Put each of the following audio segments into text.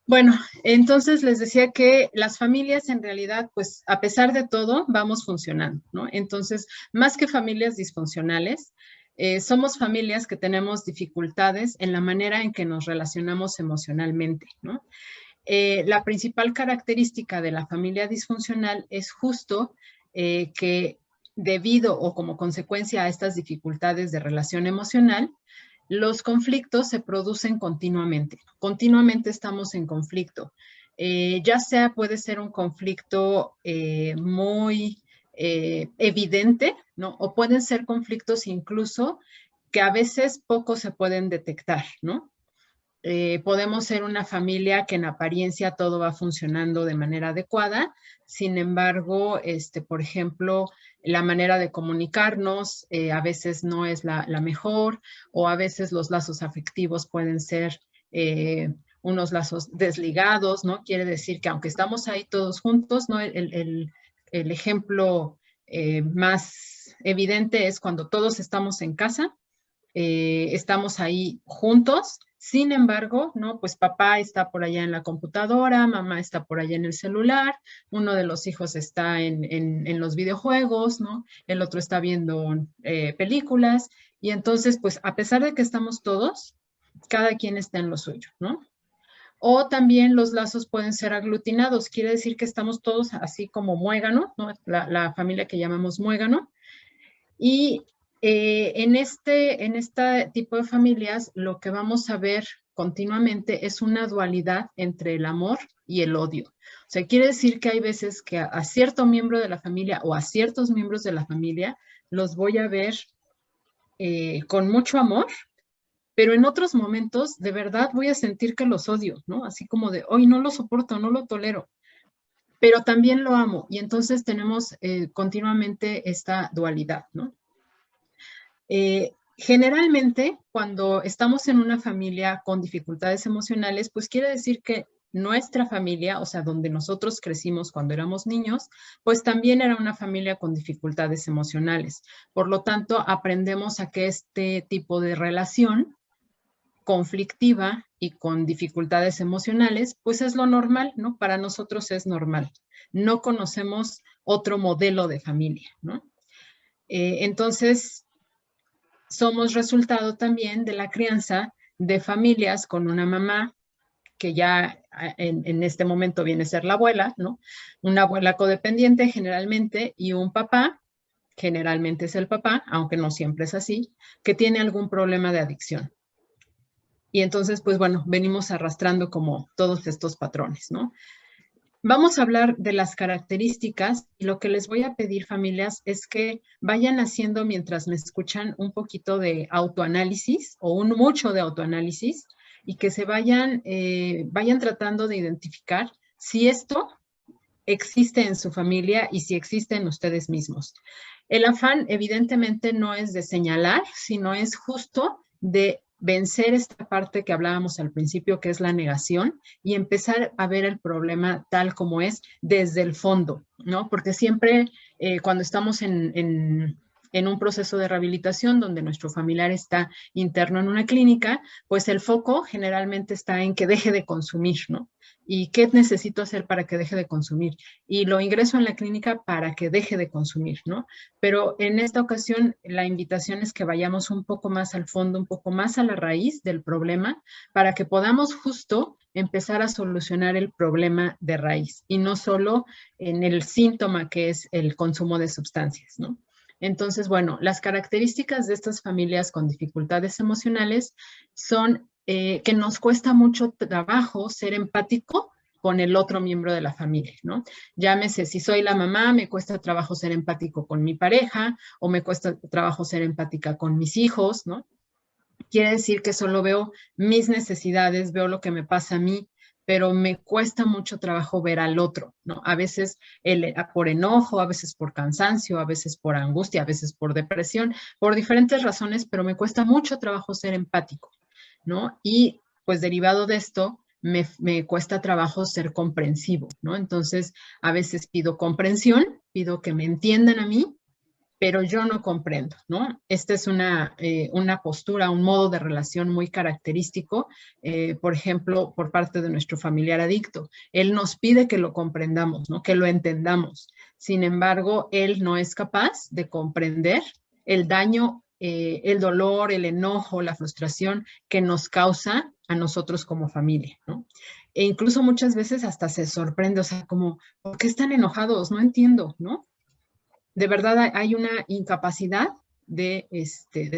Bueno, entonces les decía que las familias en realidad, pues a pesar de todo, vamos funcionando, ¿no? Entonces, más que familias disfuncionales, somos familias que tenemos dificultades en la manera en que nos relacionamos emocionalmente, ¿no? La principal característica de la familia disfuncional es justo que debido o como consecuencia a estas dificultades de relación emocional, los conflictos se producen continuamente. Continuamente estamos en conflicto. Ya sea puede ser un conflicto muy evidente, ¿no? O pueden ser conflictos incluso que a veces poco se pueden detectar, ¿no? Podemos ser una familia que en apariencia todo va funcionando de manera adecuada, sin embargo, por ejemplo, la manera de comunicarnos a veces no es la mejor, o a veces los lazos afectivos pueden ser unos lazos desligados, ¿no? Quiere decir que aunque estamos ahí todos juntos, ¿no? El ejemplo más evidente es cuando todos estamos en casa, estamos ahí juntos. Sin embargo, ¿no? Pues papá está por allá en la computadora, mamá está por allá en el celular, uno de los hijos está en los videojuegos, ¿no? El otro está viendo películas. Y entonces, pues a pesar de que estamos todos, cada quien está en lo suyo, ¿no? O también los lazos pueden ser aglutinados, quiere decir que estamos todos así como muégano, ¿no? La familia que llamamos muégano, y en este tipo de familias, lo que vamos a ver continuamente es una dualidad entre el amor y el odio. O sea, quiere decir que hay veces que a cierto miembro de la familia o a ciertos miembros de la familia los voy a ver con mucho amor, pero en otros momentos de verdad voy a sentir que los odio, ¿no? Así como de, hoy no lo soporto, no lo tolero, pero también lo amo. Y entonces tenemos continuamente esta dualidad, ¿no? Generalmente, cuando estamos en una familia con dificultades emocionales, pues quiere decir que nuestra familia, o sea, donde nosotros crecimos cuando éramos niños, pues también era una familia con dificultades emocionales. Por lo tanto, aprendemos a que este tipo de relación conflictiva y con dificultades emocionales, pues es lo normal, ¿no? Para nosotros es normal. No conocemos otro modelo de familia, ¿no? Entonces, somos resultado también de la crianza de familias con una mamá que ya en este momento viene a ser la abuela, ¿no? Una abuela codependiente generalmente y un papá, generalmente es el papá, aunque no siempre es así, que tiene algún problema de adicción. Y entonces, pues bueno, venimos arrastrando como todos estos patrones, ¿no? Vamos a hablar de las características y lo que les voy a pedir, familias, es que vayan haciendo mientras me escuchan un poquito de autoanálisis o un mucho de autoanálisis y que se vayan tratando de identificar si esto existe en su familia y si existe en ustedes mismos. El afán evidentemente no es de señalar, sino es justo de vencer esta parte que hablábamos al principio, que es la negación, y empezar a ver el problema tal como es desde el fondo, ¿no? Porque siempre cuando estamos en un proceso de rehabilitación donde nuestro familiar está interno en una clínica, pues el foco generalmente está en que deje de consumir, ¿no? ¿Y qué necesito hacer para que deje de consumir? Y lo ingreso en la clínica para que deje de consumir, ¿no? Pero en esta ocasión la invitación es que vayamos un poco más al fondo, un poco más a la raíz del problema, para que podamos justo empezar a solucionar el problema de raíz y no solo en el síntoma que es el consumo de sustancias, ¿no? Entonces, bueno, las características de estas familias con dificultades emocionales son que nos cuesta mucho trabajo ser empático con el otro miembro de la familia, ¿no? Llámese, si soy la mamá, me cuesta trabajo ser empático con mi pareja o me cuesta trabajo ser empática con mis hijos, ¿no? Quiere decir que solo veo mis necesidades, veo lo que me pasa a mí, pero me cuesta mucho trabajo ver al otro, ¿no? A veces por enojo, a veces por cansancio, a veces por angustia, a veces por depresión, por diferentes razones, pero me cuesta mucho trabajo ser empático, ¿no? Y pues derivado de esto, me cuesta trabajo ser comprensivo, ¿no? Entonces, a veces pido comprensión, pido que me entiendan a mí, pero yo no comprendo, ¿no? Esta es una postura, un modo de relación muy característico, por ejemplo, por parte de nuestro familiar adicto. Él nos pide que lo comprendamos, ¿no? Que lo entendamos. Sin embargo, él no es capaz de comprender el daño, el dolor, el enojo, la frustración que nos causa a nosotros como familia, ¿no? E incluso muchas veces hasta se sorprende, o sea, como, ¿por qué están enojados? No entiendo, ¿no? De verdad hay una incapacidad de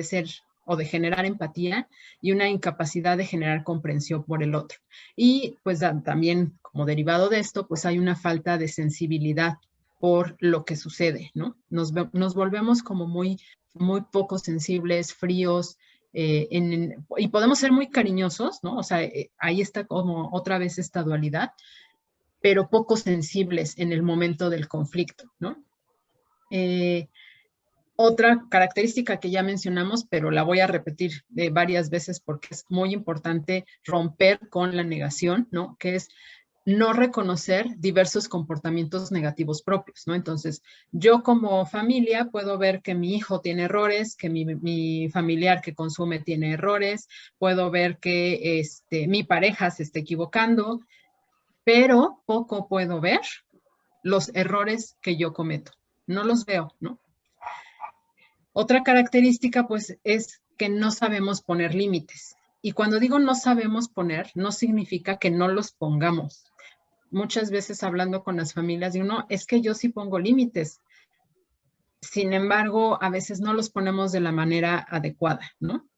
ser o de generar empatía y una incapacidad de generar comprensión por el otro. Y pues también como derivado de esto, pues hay una falta de sensibilidad por lo que sucede, ¿no? Nos volvemos como muy, muy poco sensibles, fríos, y podemos ser muy cariñosos, ¿no? O sea, ahí está como otra vez esta dualidad, pero poco sensibles en el momento del conflicto, ¿no? Otra característica que ya mencionamos, pero la voy a repetir varias veces porque es muy importante romper con la negación, ¿no? Que es no reconocer diversos comportamientos negativos propios, ¿no? Entonces, yo como familia puedo ver que mi hijo tiene errores, que mi familiar que consume tiene errores, puedo ver que mi pareja se está equivocando, pero poco puedo ver los errores que yo cometo. No los veo, ¿no? Otra característica, pues, es que no sabemos poner límites. Y cuando digo no sabemos poner, no significa que no los pongamos. Muchas veces hablando con las familias, digo, no, es que yo sí pongo límites. Sin embargo, a veces no los ponemos de la manera adecuada, ¿no?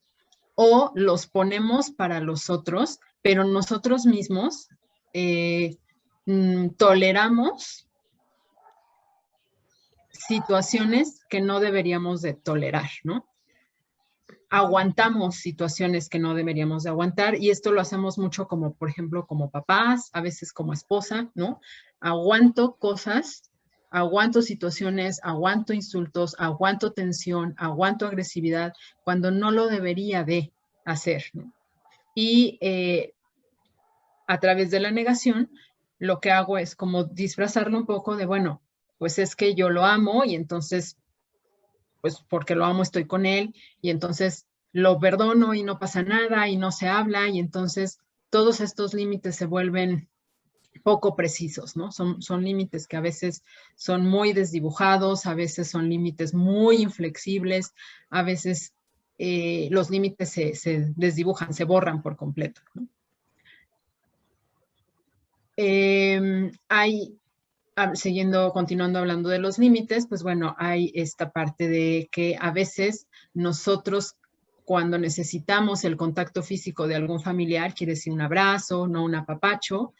O los ponemos para los otros, pero nosotros mismos toleramos situaciones que no deberíamos de tolerar, ¿no? Aguantamos situaciones que no deberíamos de aguantar y esto lo hacemos mucho como, por ejemplo, como papás, a veces como esposa, ¿no? Aguanto cosas, aguanto situaciones, aguanto insultos, aguanto tensión, aguanto agresividad cuando no lo debería de hacer, ¿no? Y a través de la negación, lo que hago es como disfrazarlo un poco de, bueno, pues es que yo lo amo y entonces pues porque lo amo estoy con él y entonces lo perdono y no pasa nada y no se habla y entonces todos estos límites se vuelven poco precisos, ¿no? Son límites que a veces son muy desdibujados, a veces son límites muy inflexibles, a veces los límites se desdibujan, se borran por completo, ¿no? Continuando hablando de los límites, pues bueno, hay esta parte de que a veces nosotros cuando necesitamos el contacto físico de algún familiar, quiere decir un abrazo, no un apapacho,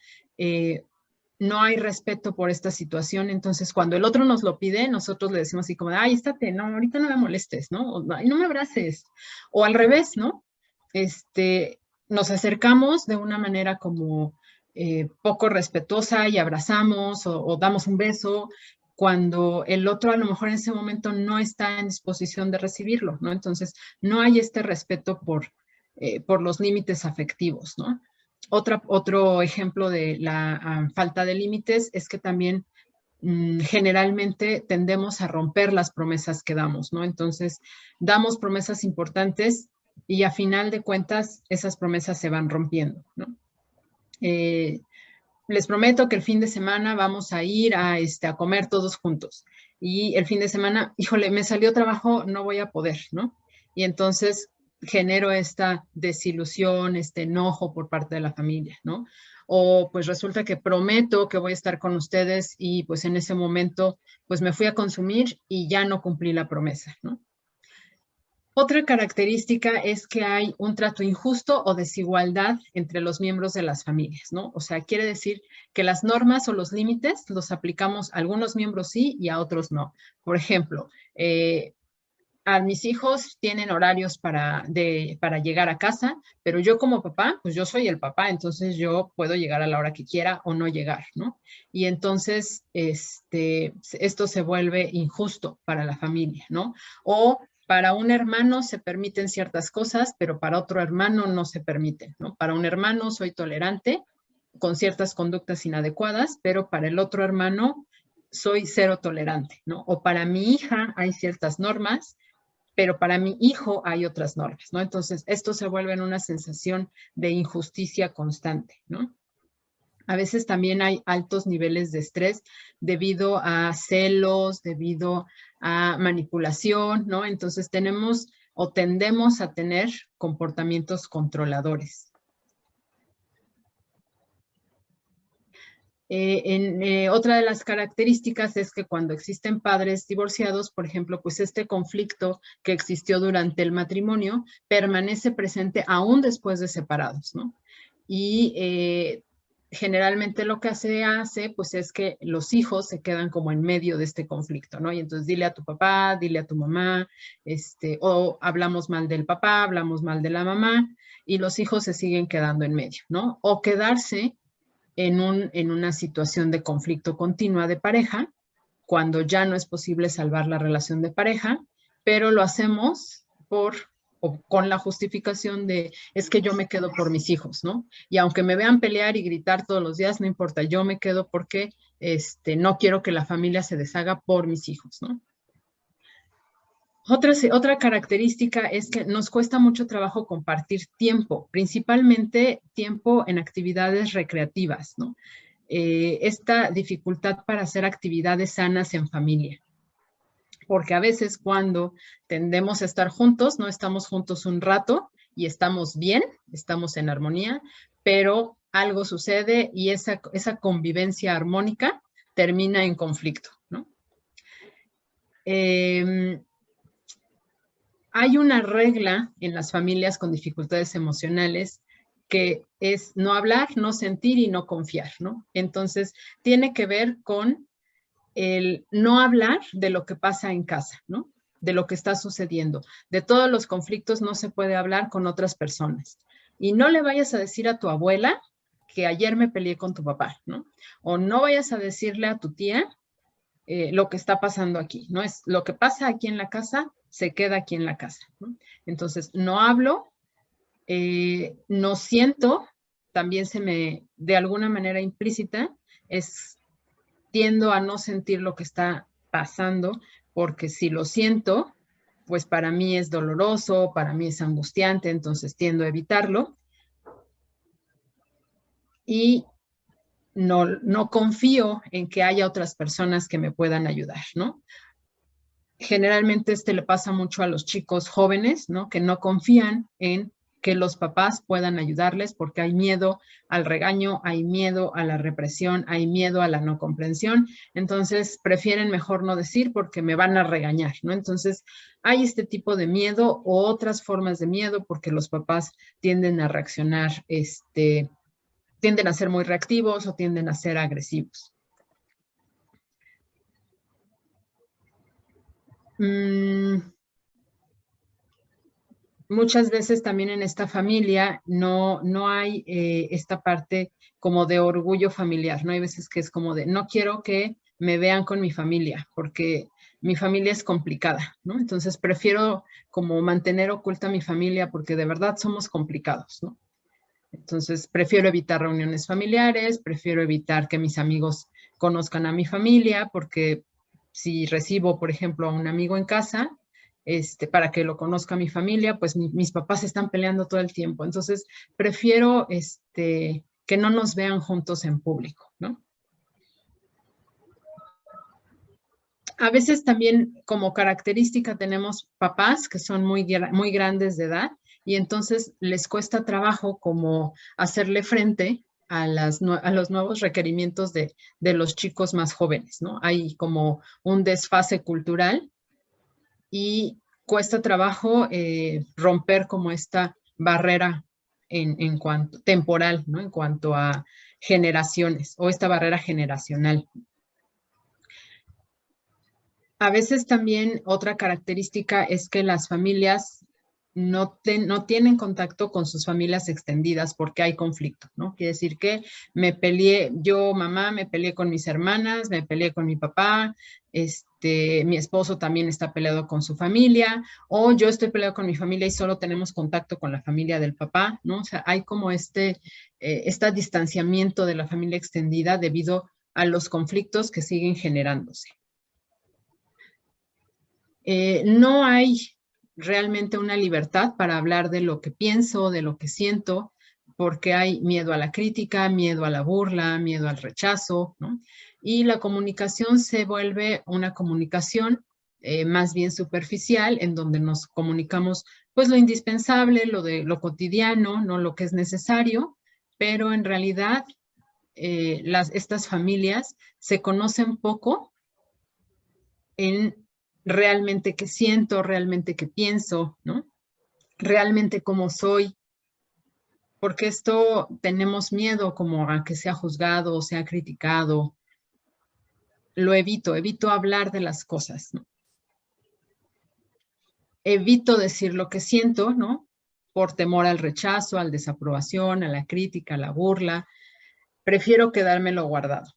no hay respeto por esta situación, entonces cuando el otro nos lo pide, nosotros le decimos así como, ay, estate, no, ahorita no me molestes, ¿no? O, ay, no me abraces. O al revés, ¿no? Nos acercamos de una manera como poco respetuosa y abrazamos o damos un beso cuando el otro a lo mejor en ese momento no está en disposición de recibirlo, ¿no? Entonces, no hay este respeto por los límites afectivos, ¿no? Otro ejemplo de la falta de límites es que también generalmente tendemos a romper las promesas que damos, ¿no? Entonces, damos promesas importantes y a final de cuentas esas promesas se van rompiendo, ¿no? Les prometo que el fin de semana vamos a ir a comer todos juntos. Y el fin de semana, híjole, me salió trabajo, no voy a poder, ¿no? Y entonces genero esta desilusión, este enojo por parte de la familia, ¿no? O pues resulta que prometo que voy a estar con ustedes y pues en ese momento pues me fui a consumir y ya no cumplí la promesa, ¿no? Otra característica es que hay un trato injusto o desigualdad entre los miembros de las familias, ¿no? O sea, quiere decir que las normas o los límites los aplicamos a algunos miembros sí y a otros no. Por ejemplo, a mis hijos tienen horarios para llegar a casa, pero yo como papá, pues yo soy el papá, entonces yo puedo llegar a la hora que quiera o no llegar, ¿no? Y entonces esto se vuelve injusto para la familia, ¿no? O para un hermano se permiten ciertas cosas, pero para otro hermano no se permiten, ¿no? Para un hermano soy tolerante con ciertas conductas inadecuadas, pero para el otro hermano soy cero tolerante, ¿no? O para mi hija hay ciertas normas, pero para mi hijo hay otras normas, ¿no? Entonces, esto se vuelve en una sensación de injusticia constante, ¿no? A veces también hay altos niveles de estrés debido a celos, debido a manipulación, ¿no? Entonces tenemos o tendemos a tener comportamientos controladores. Otra de las características es que cuando existen padres divorciados, por ejemplo, pues este conflicto que existió durante el matrimonio permanece presente aún después de separados, ¿no? Y generalmente lo que se hace, pues es que los hijos se quedan como en medio de este conflicto, ¿no? Y entonces dile a tu papá, dile a tu mamá, o hablamos mal del papá, hablamos mal de la mamá, y los hijos se siguen quedando en medio, ¿no? O quedarse en una situación de conflicto continua de pareja, cuando ya no es posible salvar la relación de pareja, pero lo hacemos o con la justificación de, es que yo me quedo por mis hijos, ¿no? Y aunque me vean pelear y gritar todos los días, no importa, yo me quedo porque no quiero que la familia se deshaga por mis hijos, ¿no? Otra característica es que nos cuesta mucho trabajo compartir tiempo, principalmente tiempo en actividades recreativas, ¿no? Esta dificultad para hacer actividades sanas en familia. Porque a veces cuando tendemos a estar juntos, no estamos juntos un rato y estamos bien, estamos en armonía, pero algo sucede y esa convivencia armónica termina en conflicto, ¿no? Hay una regla en las familias con dificultades emocionales que es no hablar, no sentir y no confiar, ¿no? Entonces, tiene que ver con el no hablar de lo que pasa en casa, ¿no? De lo que está sucediendo. De todos los conflictos no se puede hablar con otras personas. Y no le vayas a decir a tu abuela que ayer me peleé con tu papá, ¿no? O no vayas a decirle a tu tía lo que está pasando aquí, ¿no? Es lo que pasa aquí en la casa, se queda aquí en la casa, ¿no? Entonces, no hablo, no siento, también de alguna manera implícita, tiendo a no sentir lo que está pasando, porque si lo siento, pues para mí es doloroso, para mí es angustiante, entonces tiendo a evitarlo. Y no confío en que haya otras personas que me puedan ayudar, ¿no? Generalmente le pasa mucho a los chicos jóvenes, ¿no? Que no confían en que los papás puedan ayudarles porque hay miedo al regaño, hay miedo a la represión, hay miedo a la no comprensión. Entonces prefieren mejor no decir porque me van a regañar, ¿no? Entonces hay este tipo de miedo o otras formas de miedo porque los papás tienden a reaccionar, tienden a ser muy reactivos o tienden a ser agresivos. Muchas veces también en esta familia no hay esta parte como de orgullo familiar, ¿no? Hay veces que es como de, no quiero que me vean con mi familia, porque mi familia es complicada, ¿no? Entonces prefiero como mantener oculta mi familia porque de verdad somos complicados, ¿no? Entonces prefiero evitar reuniones familiares, prefiero evitar que mis amigos conozcan a mi familia, porque si recibo, por ejemplo, a un amigo en casa, para que lo conozca mi familia, pues mis papás están peleando todo el tiempo. Entonces, prefiero que no nos vean juntos en público, ¿no? A veces también como característica tenemos papás que son muy grandes de edad y entonces les cuesta trabajo como hacerle frente a los nuevos requerimientos de los chicos más jóvenes, ¿no? Hay como un desfase cultural y cuesta trabajo romper como esta barrera en cuanto temporal, ¿no? En cuanto a generaciones o esta barrera generacional. A veces también otra característica es que las familias no tienen contacto con sus familias extendidas porque hay conflicto, ¿no? Quiere decir que yo, mamá, me peleé con mis hermanas, me peleé con mi papá, mi esposo también está peleado con su familia, o yo estoy peleado con mi familia y solo tenemos contacto con la familia del papá, ¿no? O sea, hay como este distanciamiento de la familia extendida debido a los conflictos que siguen generándose. No hay realmente una libertad para hablar de lo que pienso, de lo que siento, porque hay miedo a la crítica, miedo a la burla, miedo al rechazo, ¿no? Y la comunicación se vuelve una comunicación más bien superficial, en donde nos comunicamos pues lo indispensable, lo cotidiano, no lo que es necesario, pero en realidad estas familias se conocen poco en realmente qué siento, realmente qué pienso, ¿no? Realmente cómo soy, porque esto tenemos miedo como a que sea juzgado o sea criticado. Lo evito hablar de las cosas, ¿no? Evito decir lo que siento, ¿no? Por temor al rechazo, a la desaprobación, a la crítica, a la burla. Prefiero quedármelo guardado.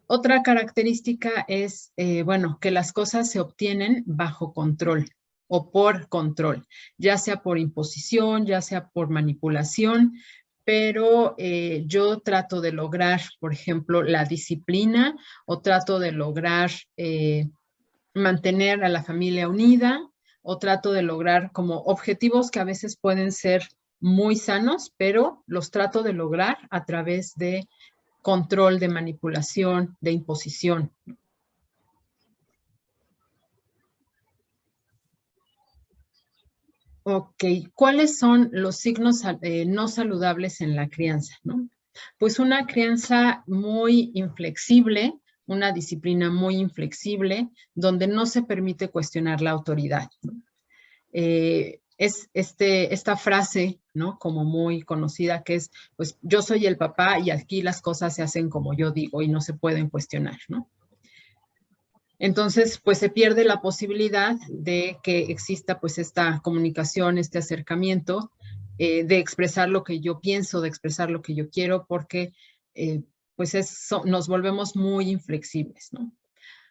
Otra característica es, bueno, que las cosas se obtienen bajo control o por control, ya sea por imposición, ya sea por manipulación, pero yo trato de lograr, por ejemplo, la disciplina o trato de lograr mantener a la familia unida o trato de lograr como objetivos que a veces pueden ser muy sanos, pero los trato de lograr a través de control, de manipulación, de imposición. Ok, ¿cuáles son los signos no saludables en la crianza, ¿no? Pues una crianza muy inflexible, una disciplina muy inflexible, donde no se permite cuestionar la autoridad, ¿no? Es esta frase, ¿no? Como muy conocida, que es, pues, yo soy el papá y aquí las cosas se hacen como yo digo y no se pueden cuestionar, ¿no? Entonces, pues se pierde la posibilidad de que exista pues esta comunicación, este acercamiento, de expresar lo que yo pienso, de expresar lo que yo quiero, porque pues nos volvemos muy inflexibles, ¿no?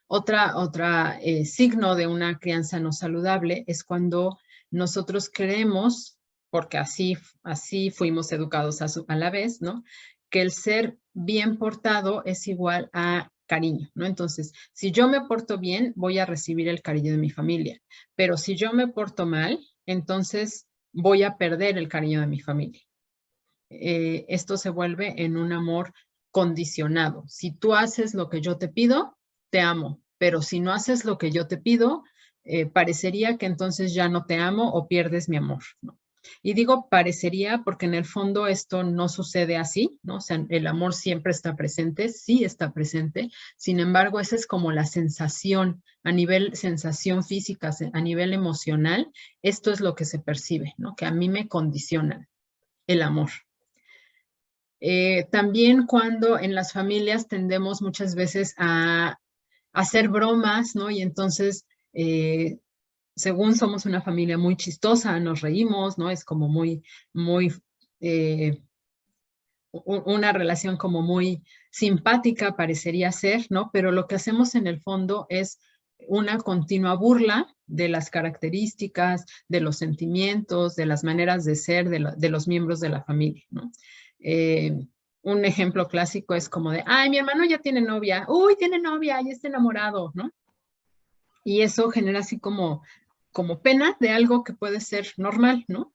Otra signo de una crianza no saludable es cuando nosotros creemos, porque así fuimos educados a la vez, ¿no? Que el ser bien portado es igual a cariño, ¿no? Entonces, si yo me porto bien, voy a recibir el cariño de mi familia, pero si yo me porto mal, entonces voy a perder el cariño de mi familia. Esto se vuelve en un amor condicionado. Si tú haces lo que yo te pido, te amo, pero si no haces lo que yo te pido, parecería que entonces ya no te amo o pierdes mi amor, ¿no? Y digo parecería porque en el fondo esto no sucede así, ¿no? O sea, el amor siempre está presente, sí está presente, sin embargo, esa es como la sensación, a nivel sensación física, a nivel emocional, esto es lo que se percibe, ¿no? Que a mí me condicionan el amor. También cuando en las familias tendemos muchas veces a hacer bromas, ¿no? Y entonces, según somos una familia muy chistosa, nos reímos, ¿no? Es como muy, una relación como muy simpática parecería ser, ¿no? Pero lo que hacemos en el fondo es una continua burla de las características, de los sentimientos, de las maneras de ser de los miembros de la familia, ¿no? Un ejemplo clásico es como de, ay, mi hermano ya tiene novia, uy, tiene novia, ya está enamorado, ¿no? Y eso genera así como pena de algo que puede ser normal, ¿no?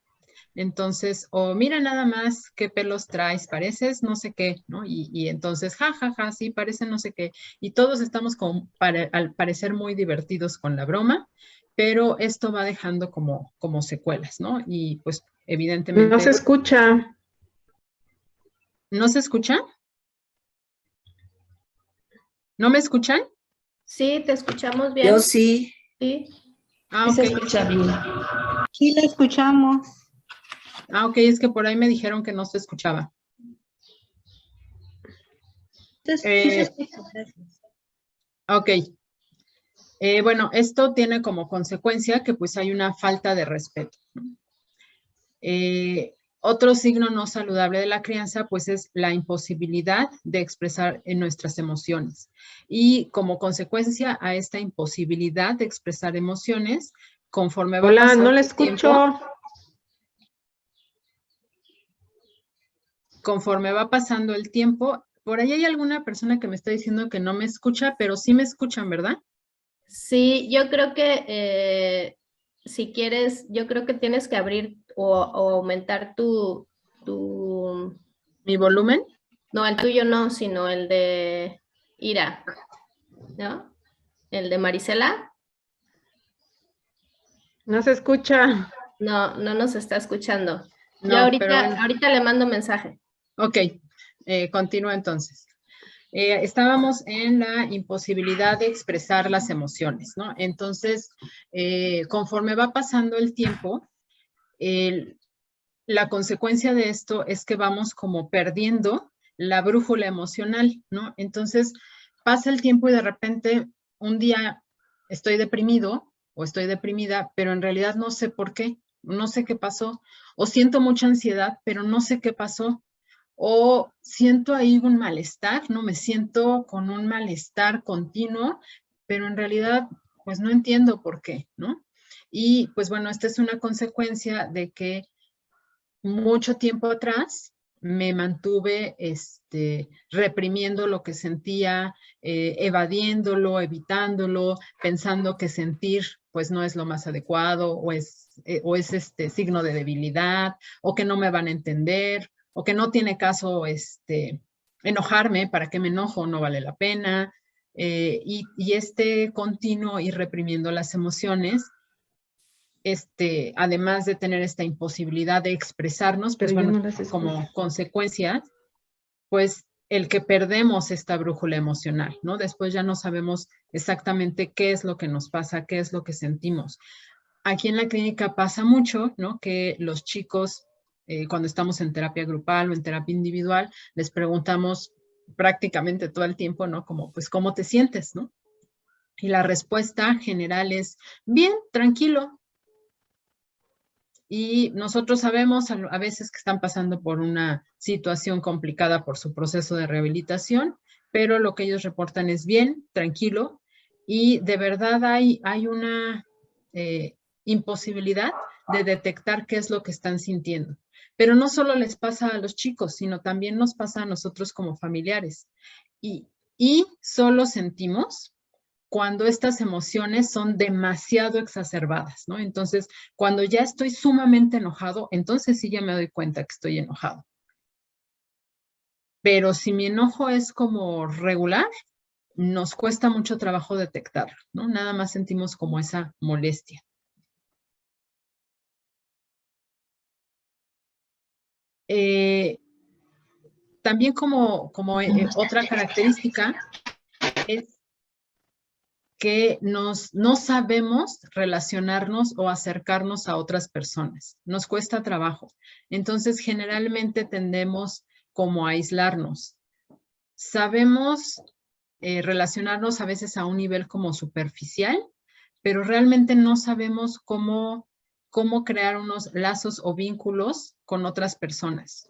Entonces, o mira nada más qué pelos traes, pareces no sé qué, ¿no? Y entonces, ja, ja, ja, sí, parece no sé qué. Y todos estamos al parecer muy divertidos con la broma, pero esto va dejando como secuelas, ¿no? Y pues No evidentemente... se escucha. ¿No se escucha? ¿No me escuchan? Sí, te escuchamos bien. Yo sí. Sí, Ah, sí se ok. escucha bien. Sí, la escuchamos. Ah, ok, es que por ahí me dijeron que no se escuchaba. Sí, se escucha, gracias. Ok. Bueno, esto tiene como consecuencia que pues hay una falta de respeto, ¿no? Otro signo no saludable de la crianza pues es la imposibilidad de expresar en nuestras emociones. Y como consecuencia a esta imposibilidad de expresar emociones, conforme va Hola, pasando no la el tiempo, escucho. conforme va pasando el tiempo, Por ahí hay alguna persona que me está diciendo que no me escucha, pero sí me escuchan, ¿verdad? Sí, yo creo que si quieres, yo creo que tienes que abrir o aumentar tu, ¿Mi volumen? no, el tuyo no, sino el de Ira, ¿no? El de Marisela, No se escucha. no, no nos está escuchando. Yo No, pero bueno. ahorita le mando mensaje. Ok, continúa entonces. Estábamos en la imposibilidad de expresar las emociones, ¿no? Entonces, conforme va pasando el tiempo, la consecuencia de esto es que vamos como perdiendo la brújula emocional, ¿no? Entonces, pasa el tiempo y de repente un día estoy deprimido o estoy deprimida, pero en realidad no sé por qué, no sé qué pasó, o siento mucha ansiedad, pero no sé qué pasó, o siento ahí un malestar, ¿no? Me siento con un malestar continuo, pero en realidad, pues no entiendo por qué, ¿no? Y pues bueno, esta es una consecuencia de que mucho tiempo atrás me mantuve reprimiendo lo que sentía, evadiéndolo, evitándolo, pensando que sentir pues no es lo más adecuado o es signo de debilidad o que no me van a entender o que no tiene caso enojarme, para qué me enojo, no vale la pena. Y este continuo ir reprimiendo las emociones, además de tener esta imposibilidad de expresarnos, pues Pero yo bueno, no las escucho. como consecuencia, pues el que perdemos esta brújula emocional, ¿no? Después ya no sabemos exactamente qué es lo que nos pasa, qué es lo que sentimos. Aquí en la clínica pasa mucho, ¿no? Que los chicos, cuando estamos en terapia grupal o en terapia individual, les preguntamos prácticamente todo el tiempo, ¿no? Como, pues, ¿cómo te sientes, no? Y la respuesta general es, bien, tranquilo. Y nosotros sabemos a veces que están pasando por una situación complicada por su proceso de rehabilitación, pero lo que ellos reportan es bien, tranquilo, y de verdad hay una imposibilidad de detectar qué es lo que están sintiendo. Pero no solo les pasa a los chicos, sino también nos pasa a nosotros como familiares. Y solo sentimos cuando estas emociones son demasiado exacerbadas, ¿no? Entonces, cuando ya estoy sumamente enojado, entonces sí ya me doy cuenta que estoy enojado. Pero si mi enojo es como regular, nos cuesta mucho trabajo detectarlo, ¿no? Nada más sentimos como esa molestia. También como otra característica es que no sabemos relacionarnos o acercarnos a otras personas. Nos cuesta trabajo. Entonces, generalmente tendemos como a aislarnos. Sabemos relacionarnos a veces a un nivel como superficial, pero realmente no sabemos cómo crear unos lazos o vínculos con otras personas.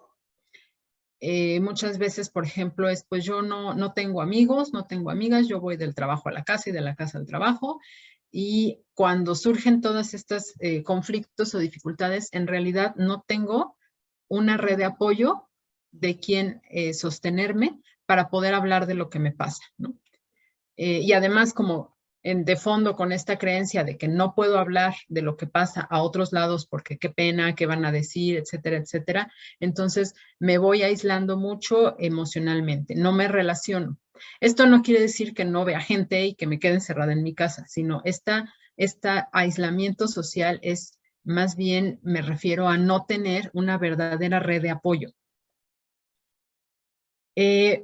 Muchas veces, por ejemplo, pues yo no tengo amigos, no tengo amigas, yo voy del trabajo a la casa y de la casa al trabajo. Y cuando surgen todos estos conflictos o dificultades, en realidad no tengo una red de apoyo de quien sostenerme para poder hablar de lo que me pasa, ¿no? Y además, como de fondo con esta creencia de que no puedo hablar de lo que pasa a otros lados porque qué pena, qué van a decir, etcétera, etcétera. Entonces me voy aislando mucho emocionalmente, no me relaciono. Esto no quiere decir que no vea gente y que me quede encerrada en mi casa, sino este aislamiento social es más bien, me refiero a no tener una verdadera red de apoyo.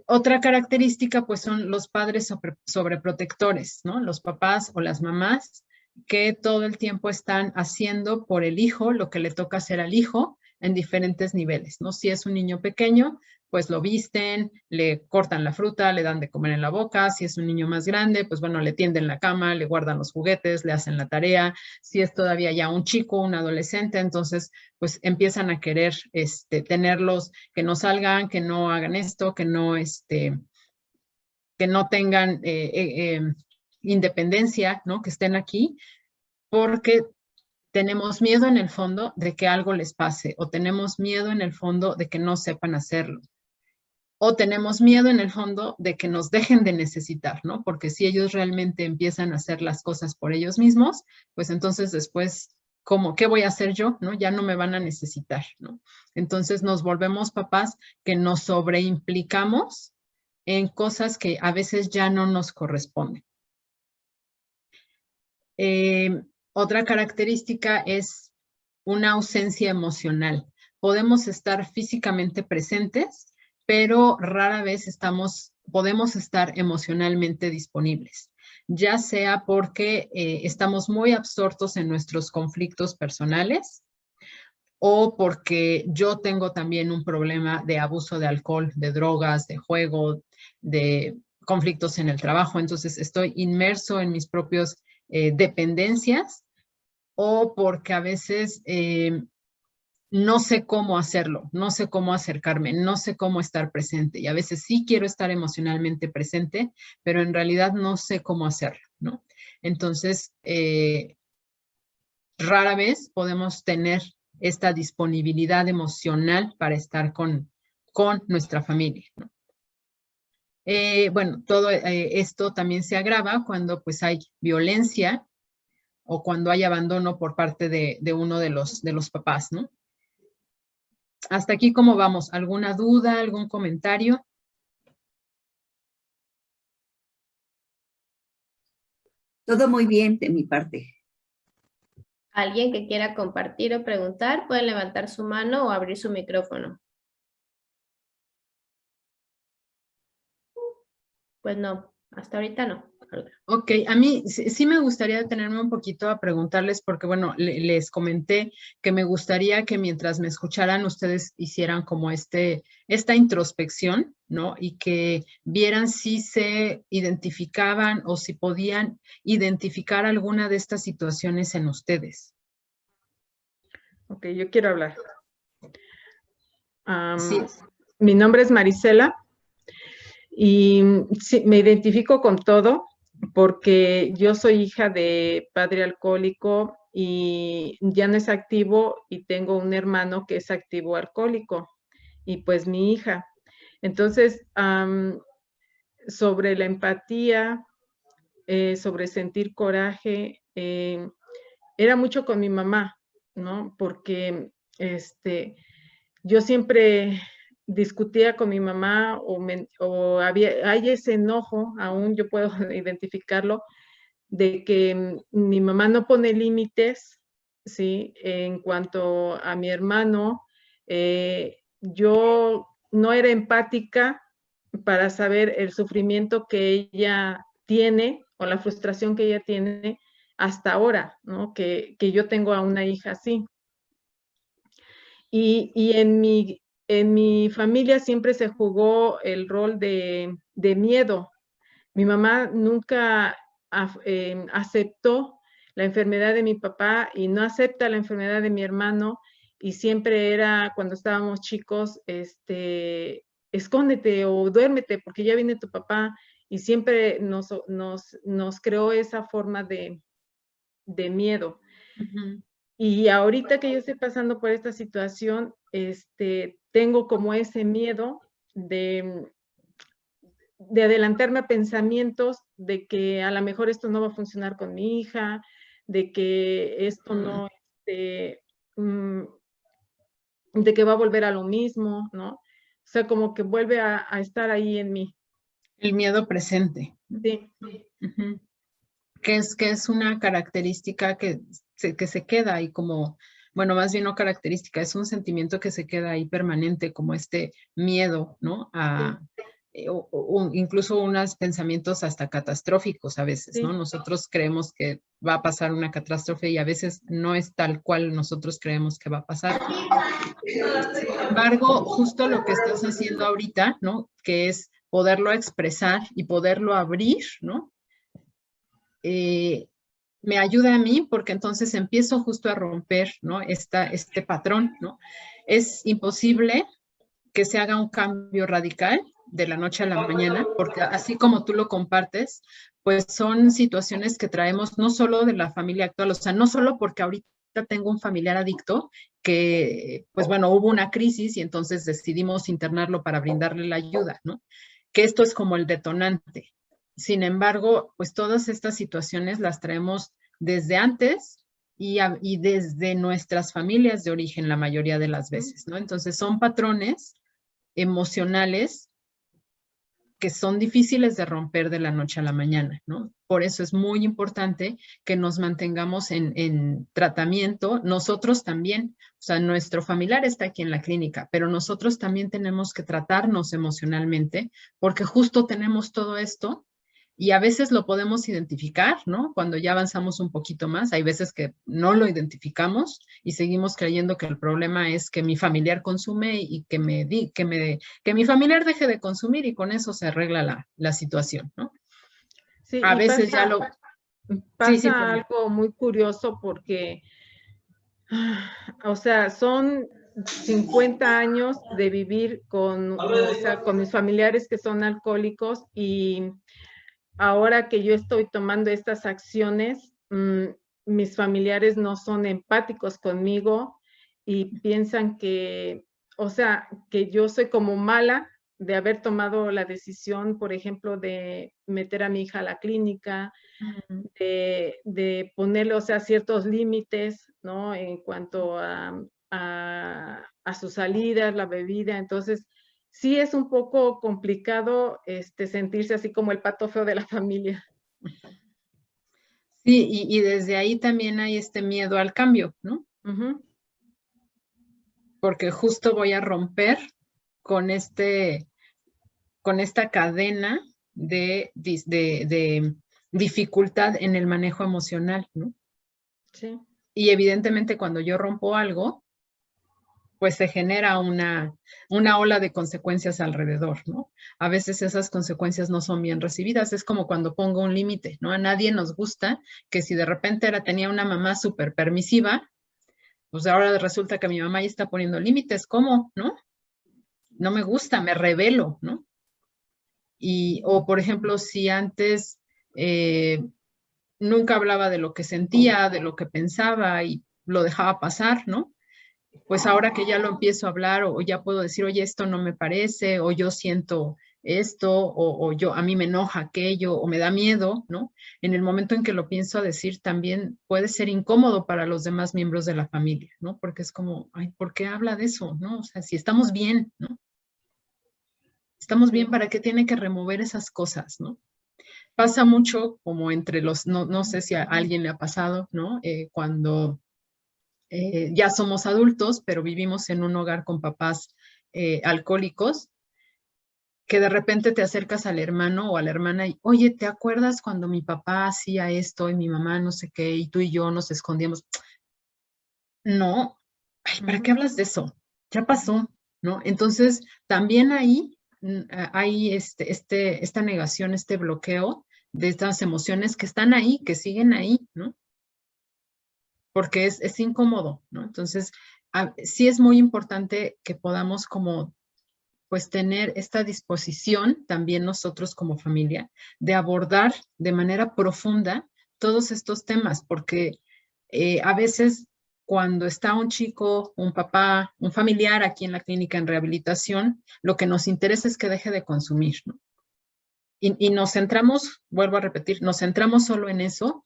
Otra característica, pues, son los padres sobreprotectores, ¿no? Los papás o las mamás que todo el tiempo están haciendo por el hijo lo que le toca hacer al hijo en diferentes niveles, ¿no? Si es un niño pequeño, pues lo visten, le cortan la fruta, le dan de comer en la boca. Si es un niño más grande, pues bueno, le tienden la cama, le guardan los juguetes, le hacen la tarea. Si es todavía ya un chico, un adolescente, entonces pues empiezan a querer tenerlos, que no salgan, que no hagan esto, que no tengan independencia, ¿no? Que estén aquí, porque tenemos miedo en el fondo de que algo les pase o tenemos miedo en el fondo de que no sepan hacerlo. o tenemos miedo en el fondo de que nos dejen de necesitar, ¿no? Porque si ellos realmente empiezan a hacer las cosas por ellos mismos, pues entonces después, ¿cómo? ¿Qué voy a hacer yo? ¿No? Ya no me van a necesitar, ¿no? Entonces nos volvemos papás que nos sobreimplicamos en cosas que a veces ya no nos corresponden. Otra característica es una ausencia emocional. Podemos estar físicamente presentes, pero rara vez podemos estar emocionalmente disponibles, ya sea porque estamos muy absortos en nuestros conflictos personales o porque yo tengo también un problema de abuso de alcohol, de drogas, de juego, de conflictos en el trabajo. Entonces estoy inmerso en mis propios dependencias, o porque a veces no sé cómo hacerlo, no sé cómo acercarme, no sé cómo estar presente. Y a veces sí quiero estar emocionalmente presente, pero en realidad no sé cómo hacerlo, ¿no? Entonces, rara vez podemos tener esta disponibilidad emocional para estar con nuestra familia, ¿no? Bueno, todo esto también se agrava cuando pues hay violencia o cuando hay abandono por parte de uno de los papás, ¿no? Hasta aquí, ¿cómo vamos? ¿Alguna duda, algún comentario? Todo muy bien de mi parte. Alguien que quiera compartir o preguntar puede levantar su mano o abrir su micrófono. Pues no, hasta ahorita no. Ok, a mí sí me gustaría detenerme un poquito a preguntarles porque, bueno, les comenté que me gustaría que mientras me escucharan ustedes hicieran como esta introspección, ¿no? Y que vieran si se identificaban o si podían identificar alguna de estas situaciones en ustedes. Ok, yo quiero hablar. Sí. Mi nombre es Marisela y sí, me identifico con todo porque yo soy hija de padre alcohólico y ya no es activo, y tengo un hermano que es activo alcohólico y pues mi hija. Entonces, sobre la empatía, sobre sentir coraje, era mucho con mi mamá, ¿no? Porque yo siempre discutía con mi mamá o hay ese enojo, aún yo puedo identificarlo, de que mi mamá no pone límites, ¿sí? En cuanto a mi hermano, yo no era empática para saber el sufrimiento que ella tiene o la frustración que ella tiene hasta ahora, ¿no? Que yo tengo a una hija así. Y en mi familia siempre se jugó el rol de miedo. Mi mamá nunca aceptó la enfermedad de mi papá y no acepta la enfermedad de mi hermano, y siempre era cuando estábamos chicos, escóndete o duérmete porque ya viene tu papá, y siempre nos creó esa forma de miedo. Uh-huh. Y ahorita que yo estoy pasando por esta situación, tengo como ese miedo de adelantarme a pensamientos de que a lo mejor esto no va a funcionar con mi hija, de que esto no, de que va a volver a lo mismo, ¿no? O sea, como que vuelve a estar ahí en mí. El miedo presente. Sí. Uh-huh. Que es una característica que se queda ahí como, bueno, más bien no característica, es un sentimiento que se queda ahí permanente, como este miedo, ¿no? O incluso unos pensamientos hasta catastróficos a veces, ¿no? Nosotros creemos que va a pasar una catástrofe y a veces no es tal cual nosotros creemos que va a pasar. Sin embargo, justo lo que estás haciendo ahorita, ¿no? Que es poderlo expresar y poderlo abrir, ¿no? Me ayuda a mí porque entonces empiezo justo a romper, ¿no? Este patrón, ¿no? Es imposible que se haga un cambio radical de la noche a la mañana, porque así como tú lo compartes, pues son situaciones que traemos no solo de la familia actual, o sea, no solo porque ahorita tengo un familiar adicto que, pues bueno, hubo una crisis y entonces decidimos internarlo para brindarle la ayuda, ¿no? Que esto es como el detonante. Sin embargo, pues todas estas situaciones las traemos desde antes y desde nuestras familias de origen la mayoría de las veces, ¿no? Entonces son patrones emocionales que son difíciles de romper de la noche a la mañana, ¿no? Por eso es muy importante que nos mantengamos en tratamiento, nosotros también, o sea, nuestro familiar está aquí en la clínica, pero nosotros también tenemos que tratarnos emocionalmente, porque justo tenemos todo esto y a veces lo podemos identificar, ¿no? Cuando ya avanzamos un poquito más, hay veces que no lo identificamos y seguimos creyendo que el problema es que mi familiar consume y que mi familiar deje de consumir y con eso se arregla la situación, ¿no? Sí, A y veces ya pasa algo muy curioso porque, o sea, son 50 años de vivir con, o sea, con mis familiares que son alcohólicos y ahora que yo estoy tomando estas acciones, mis familiares no son empáticos conmigo y piensan que, o sea, que yo soy como mala de haber tomado la decisión, por ejemplo, de meter a mi hija a la clínica, de ponerle, o sea, ciertos límites, ¿no? En cuanto a sus salidas, la bebida. Entonces, sí es un poco complicado sentirse así como el pato feo de la familia. Sí, y desde ahí también hay este miedo al cambio, ¿no? Uh-huh. Porque justo voy a romper con esta cadena de dificultad en el manejo emocional, ¿no? Sí. Y evidentemente cuando yo rompo algo, pues se genera una ola de consecuencias alrededor, ¿no? A veces esas consecuencias no son bien recibidas, es como cuando pongo un límite, ¿no? A nadie nos gusta que si de repente tenía una mamá súper permisiva, pues ahora resulta que mi mamá ya está poniendo límites, ¿cómo? ¿No? No me gusta, me rebelo, ¿no? O por ejemplo, si antes nunca hablaba de lo que sentía, de lo que pensaba y lo dejaba pasar, ¿no? Pues ahora que ya lo empiezo a hablar o ya puedo decir, oye, esto no me parece, o yo siento esto, o yo, a mí me enoja aquello, o me da miedo, ¿no? En el momento en que lo pienso a decir, también puede ser incómodo para los demás miembros de la familia, ¿no? Porque es como, ay, ¿por qué habla de eso, no? O sea, si estamos bien, ¿no? Estamos bien, ¿para qué tiene que remover esas cosas, no? Pasa mucho como entre los, no sé si a alguien le ha pasado, ¿no? Cuando ya somos adultos, pero vivimos en un hogar con papás alcohólicos, que de repente te acercas al hermano o a la hermana y, oye, ¿te acuerdas cuando mi papá hacía esto y mi mamá no sé qué y tú y yo nos escondíamos? No, ay, ¿para qué hablas de eso? Ya pasó, ¿no? Entonces, también ahí hay esta negación, este bloqueo de estas emociones que están ahí, que siguen ahí, ¿no? Porque es incómodo, ¿no? Entonces, sí es muy importante que podamos como, pues, tener esta disposición, también nosotros como familia, de abordar de manera profunda todos estos temas, porque a veces cuando está un chico, un papá, un familiar aquí en la clínica en rehabilitación, lo que nos interesa es que deje de consumir, ¿no? Y nos centramos, vuelvo a repetir, nos centramos solo en eso,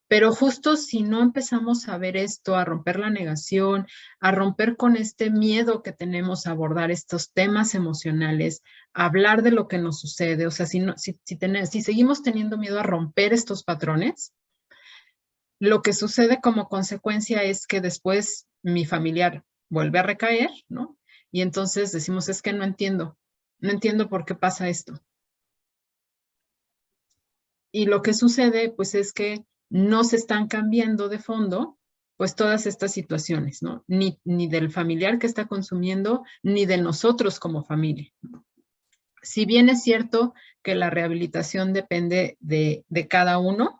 pero justo si no empezamos a ver esto, a romper la negación, a romper con este miedo que tenemos a abordar estos temas emocionales, a hablar de lo que nos sucede, o sea, si seguimos teniendo miedo a romper estos patrones, lo que sucede como consecuencia es que después mi familiar vuelve a recaer, ¿no? Y entonces decimos, es que no entiendo por qué pasa esto. Y lo que sucede, pues, es que no se están cambiando de fondo, pues, todas estas situaciones, ¿no? Ni del familiar que está consumiendo, ni de nosotros como familia. Si bien es cierto que la rehabilitación depende de cada uno,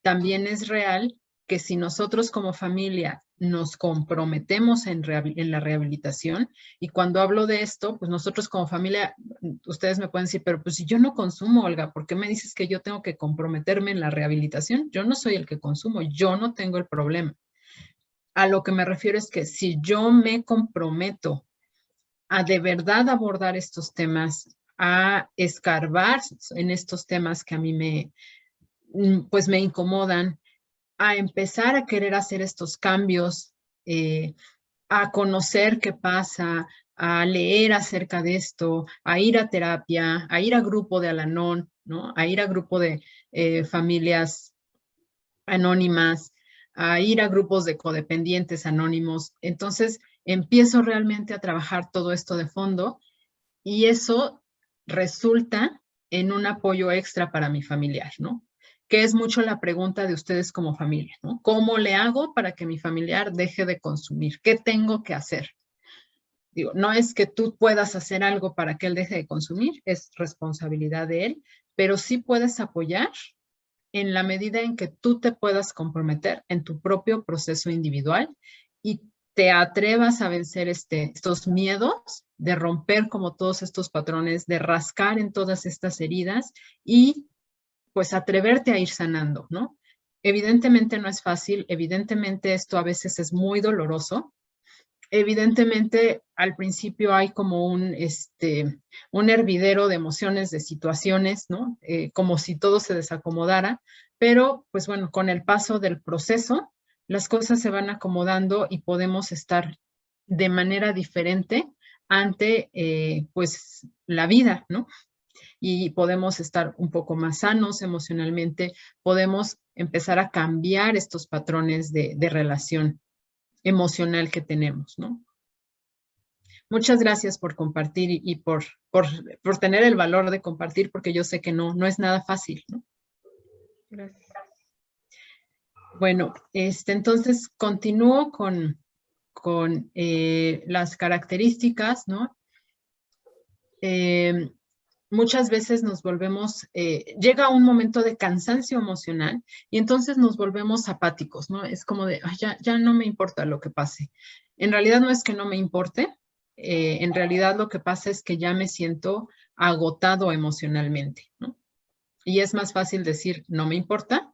también es real que si nosotros como familia nos comprometemos en la rehabilitación, y cuando hablo de esto, pues nosotros como familia, ustedes me pueden decir, pero pues si yo no consumo, Olga, ¿por qué me dices que yo tengo que comprometerme en la rehabilitación? Yo no soy el que consumo, yo no tengo el problema. a lo que me refiero es que si yo me comprometo a de verdad abordar estos temas, a escarbar en estos temas que a mí pues me incomodan, a empezar a querer hacer estos cambios, a conocer qué pasa, a leer acerca de esto, a ir a terapia, a ir a grupo de Al-Anon, ¿no? A ir a grupo de familias anónimas, a ir a grupos de codependientes anónimos. Entonces, empiezo realmente a trabajar todo esto de fondo y eso resulta en un apoyo extra para mi familiar, ¿no? Que es mucho la pregunta de ustedes como familia, ¿no? ¿Cómo le hago para que mi familiar deje de consumir? ¿Qué tengo que hacer? Digo, no es que tú puedas hacer algo para que él deje de consumir, es responsabilidad de él, pero sí puedes apoyar en la medida en que tú te puedas comprometer en tu propio proceso individual y te atrevas a vencer estos miedos de romper como todos estos patrones, de rascar en todas estas heridas y pues atreverte a ir sanando, ¿no? Evidentemente no es fácil, evidentemente esto a veces es muy doloroso, evidentemente al principio hay como un hervidero de emociones, de situaciones, ¿no? Como si todo se desacomodara, pero pues bueno, con el paso del proceso, las cosas se van acomodando y podemos estar de manera diferente ante pues la vida, ¿no? Y podemos estar un poco más sanos emocionalmente, podemos empezar a cambiar estos patrones de relación emocional que tenemos, ¿no? Muchas gracias por compartir y por tener el valor de compartir, porque yo sé que no es nada fácil, ¿no? Gracias. Bueno, entonces continúo con las características, ¿no? Muchas veces nos volvemos, llega un momento de cansancio emocional y entonces nos volvemos apáticos, ¿no? Es como de, ya no me importa lo que pase. En realidad no es que no me importe, en realidad lo que pasa es que ya me siento agotado emocionalmente, ¿no? Y es más fácil decir, no me importa,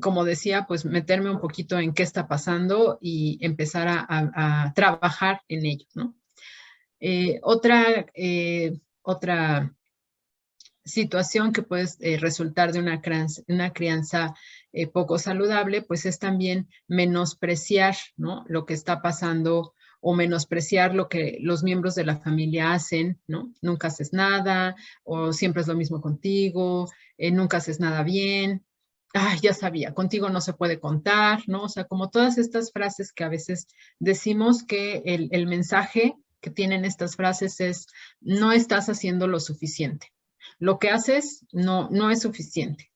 como decía, pues meterme un poquito en qué está pasando y empezar a trabajar en ello, ¿no? Otra situación que puede resultar de una crianza poco saludable, pues es también menospreciar, ¿no? Lo que está pasando o menospreciar lo que los miembros de la familia hacen, ¿no? Nunca haces nada o siempre es lo mismo contigo, nunca haces nada bien. Ay, ya sabía, contigo no se puede contar, ¿no? O sea, como todas estas frases que a veces decimos que el mensaje que tienen estas frases es, no estás haciendo lo suficiente. Lo que haces no es suficiente.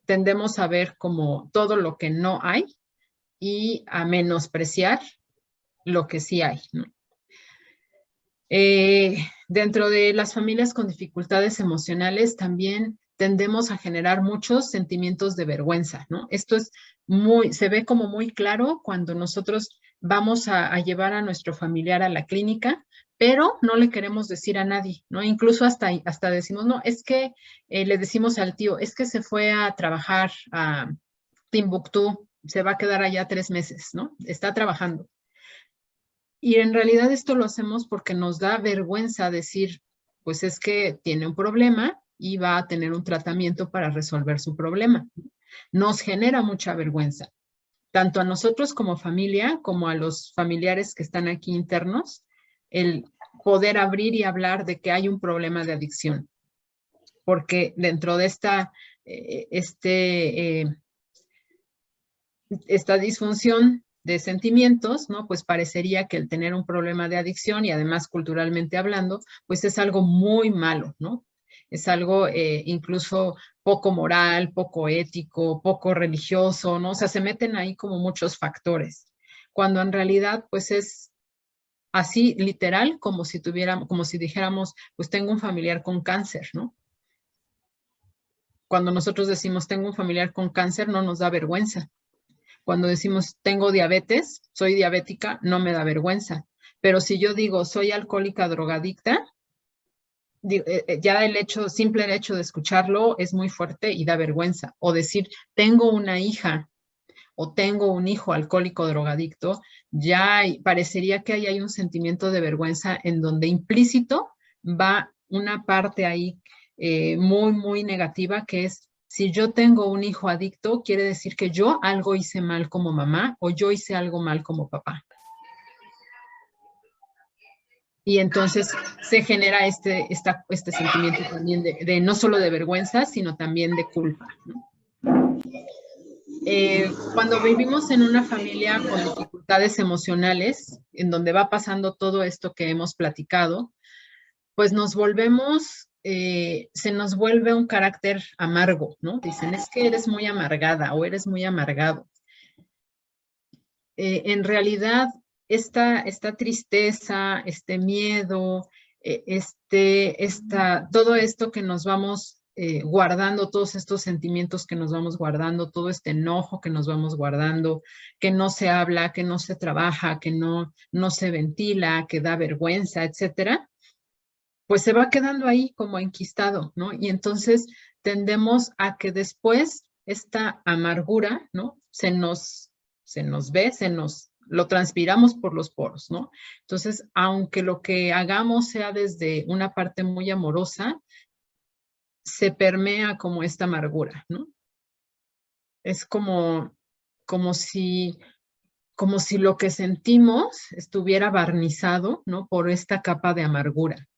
Tendemos a ver como todo lo que no hay y a menospreciar lo que sí hay, ¿no? Dentro de las familias con dificultades emocionales también tendemos a generar muchos sentimientos de vergüenza, ¿no? Esto se ve como muy claro cuando nosotros vamos a llevar a nuestro familiar a la clínica, pero no le queremos decir a nadie, ¿no? Incluso hasta decimos, no, es que le decimos al tío, es que se fue a trabajar a Timbuktu, se va a quedar allá 3 meses, ¿no? Está trabajando. Y en realidad esto lo hacemos porque nos da vergüenza decir, pues es que tiene un problema y va a tener un tratamiento para resolver su problema. Nos genera mucha vergüenza, tanto a nosotros como familia, como a los familiares que están aquí internos, el poder abrir y hablar de que hay un problema de adicción. Porque dentro de esta disfunción de sentimientos, ¿no? Pues parecería que el tener un problema de adicción y además culturalmente hablando, pues es algo muy malo, ¿no? Es algo incluso poco moral, poco ético, poco religioso, ¿no? O sea, se meten ahí como muchos factores, cuando en realidad pues es así literal como si dijéramos, pues tengo un familiar con cáncer, ¿no? Cuando nosotros decimos tengo un familiar con cáncer no nos da vergüenza. Cuando decimos tengo diabetes, soy diabética, no me da vergüenza. Pero si yo digo soy alcohólica drogadicta, ya simple hecho de escucharlo es muy fuerte y da vergüenza. O decir tengo una hija o tengo un hijo alcohólico drogadicto, ya parecería que ahí hay un sentimiento de vergüenza en donde implícito va una parte ahí muy, muy negativa, que es, si yo tengo un hijo adicto, quiere decir que yo algo hice mal como mamá o yo hice algo mal como papá. Y entonces se genera este sentimiento también de no solo de vergüenza, sino también de culpa, ¿no? Cuando vivimos en una familia con dificultades emocionales, en donde va pasando todo esto que hemos platicado, pues se nos vuelve un carácter amargo, ¿no? Dicen, es que eres muy amargada o eres muy amargado. En realidad, esta tristeza, este miedo, todo esto que nos vamos guardando, todos estos sentimientos que nos vamos guardando, todo este enojo que nos vamos guardando, que no se habla, que no se trabaja, que no se ventila, que da vergüenza, etcétera, pues se va quedando ahí como enquistado, ¿no? Y entonces tendemos a que después esta amargura, ¿no? Se nos ve, lo transpiramos por los poros, ¿no? Entonces, aunque lo que hagamos sea desde una parte muy amorosa, se permea como esta amargura, ¿no? Es como si lo que sentimos estuviera barnizado, ¿no? Por esta capa de amargura.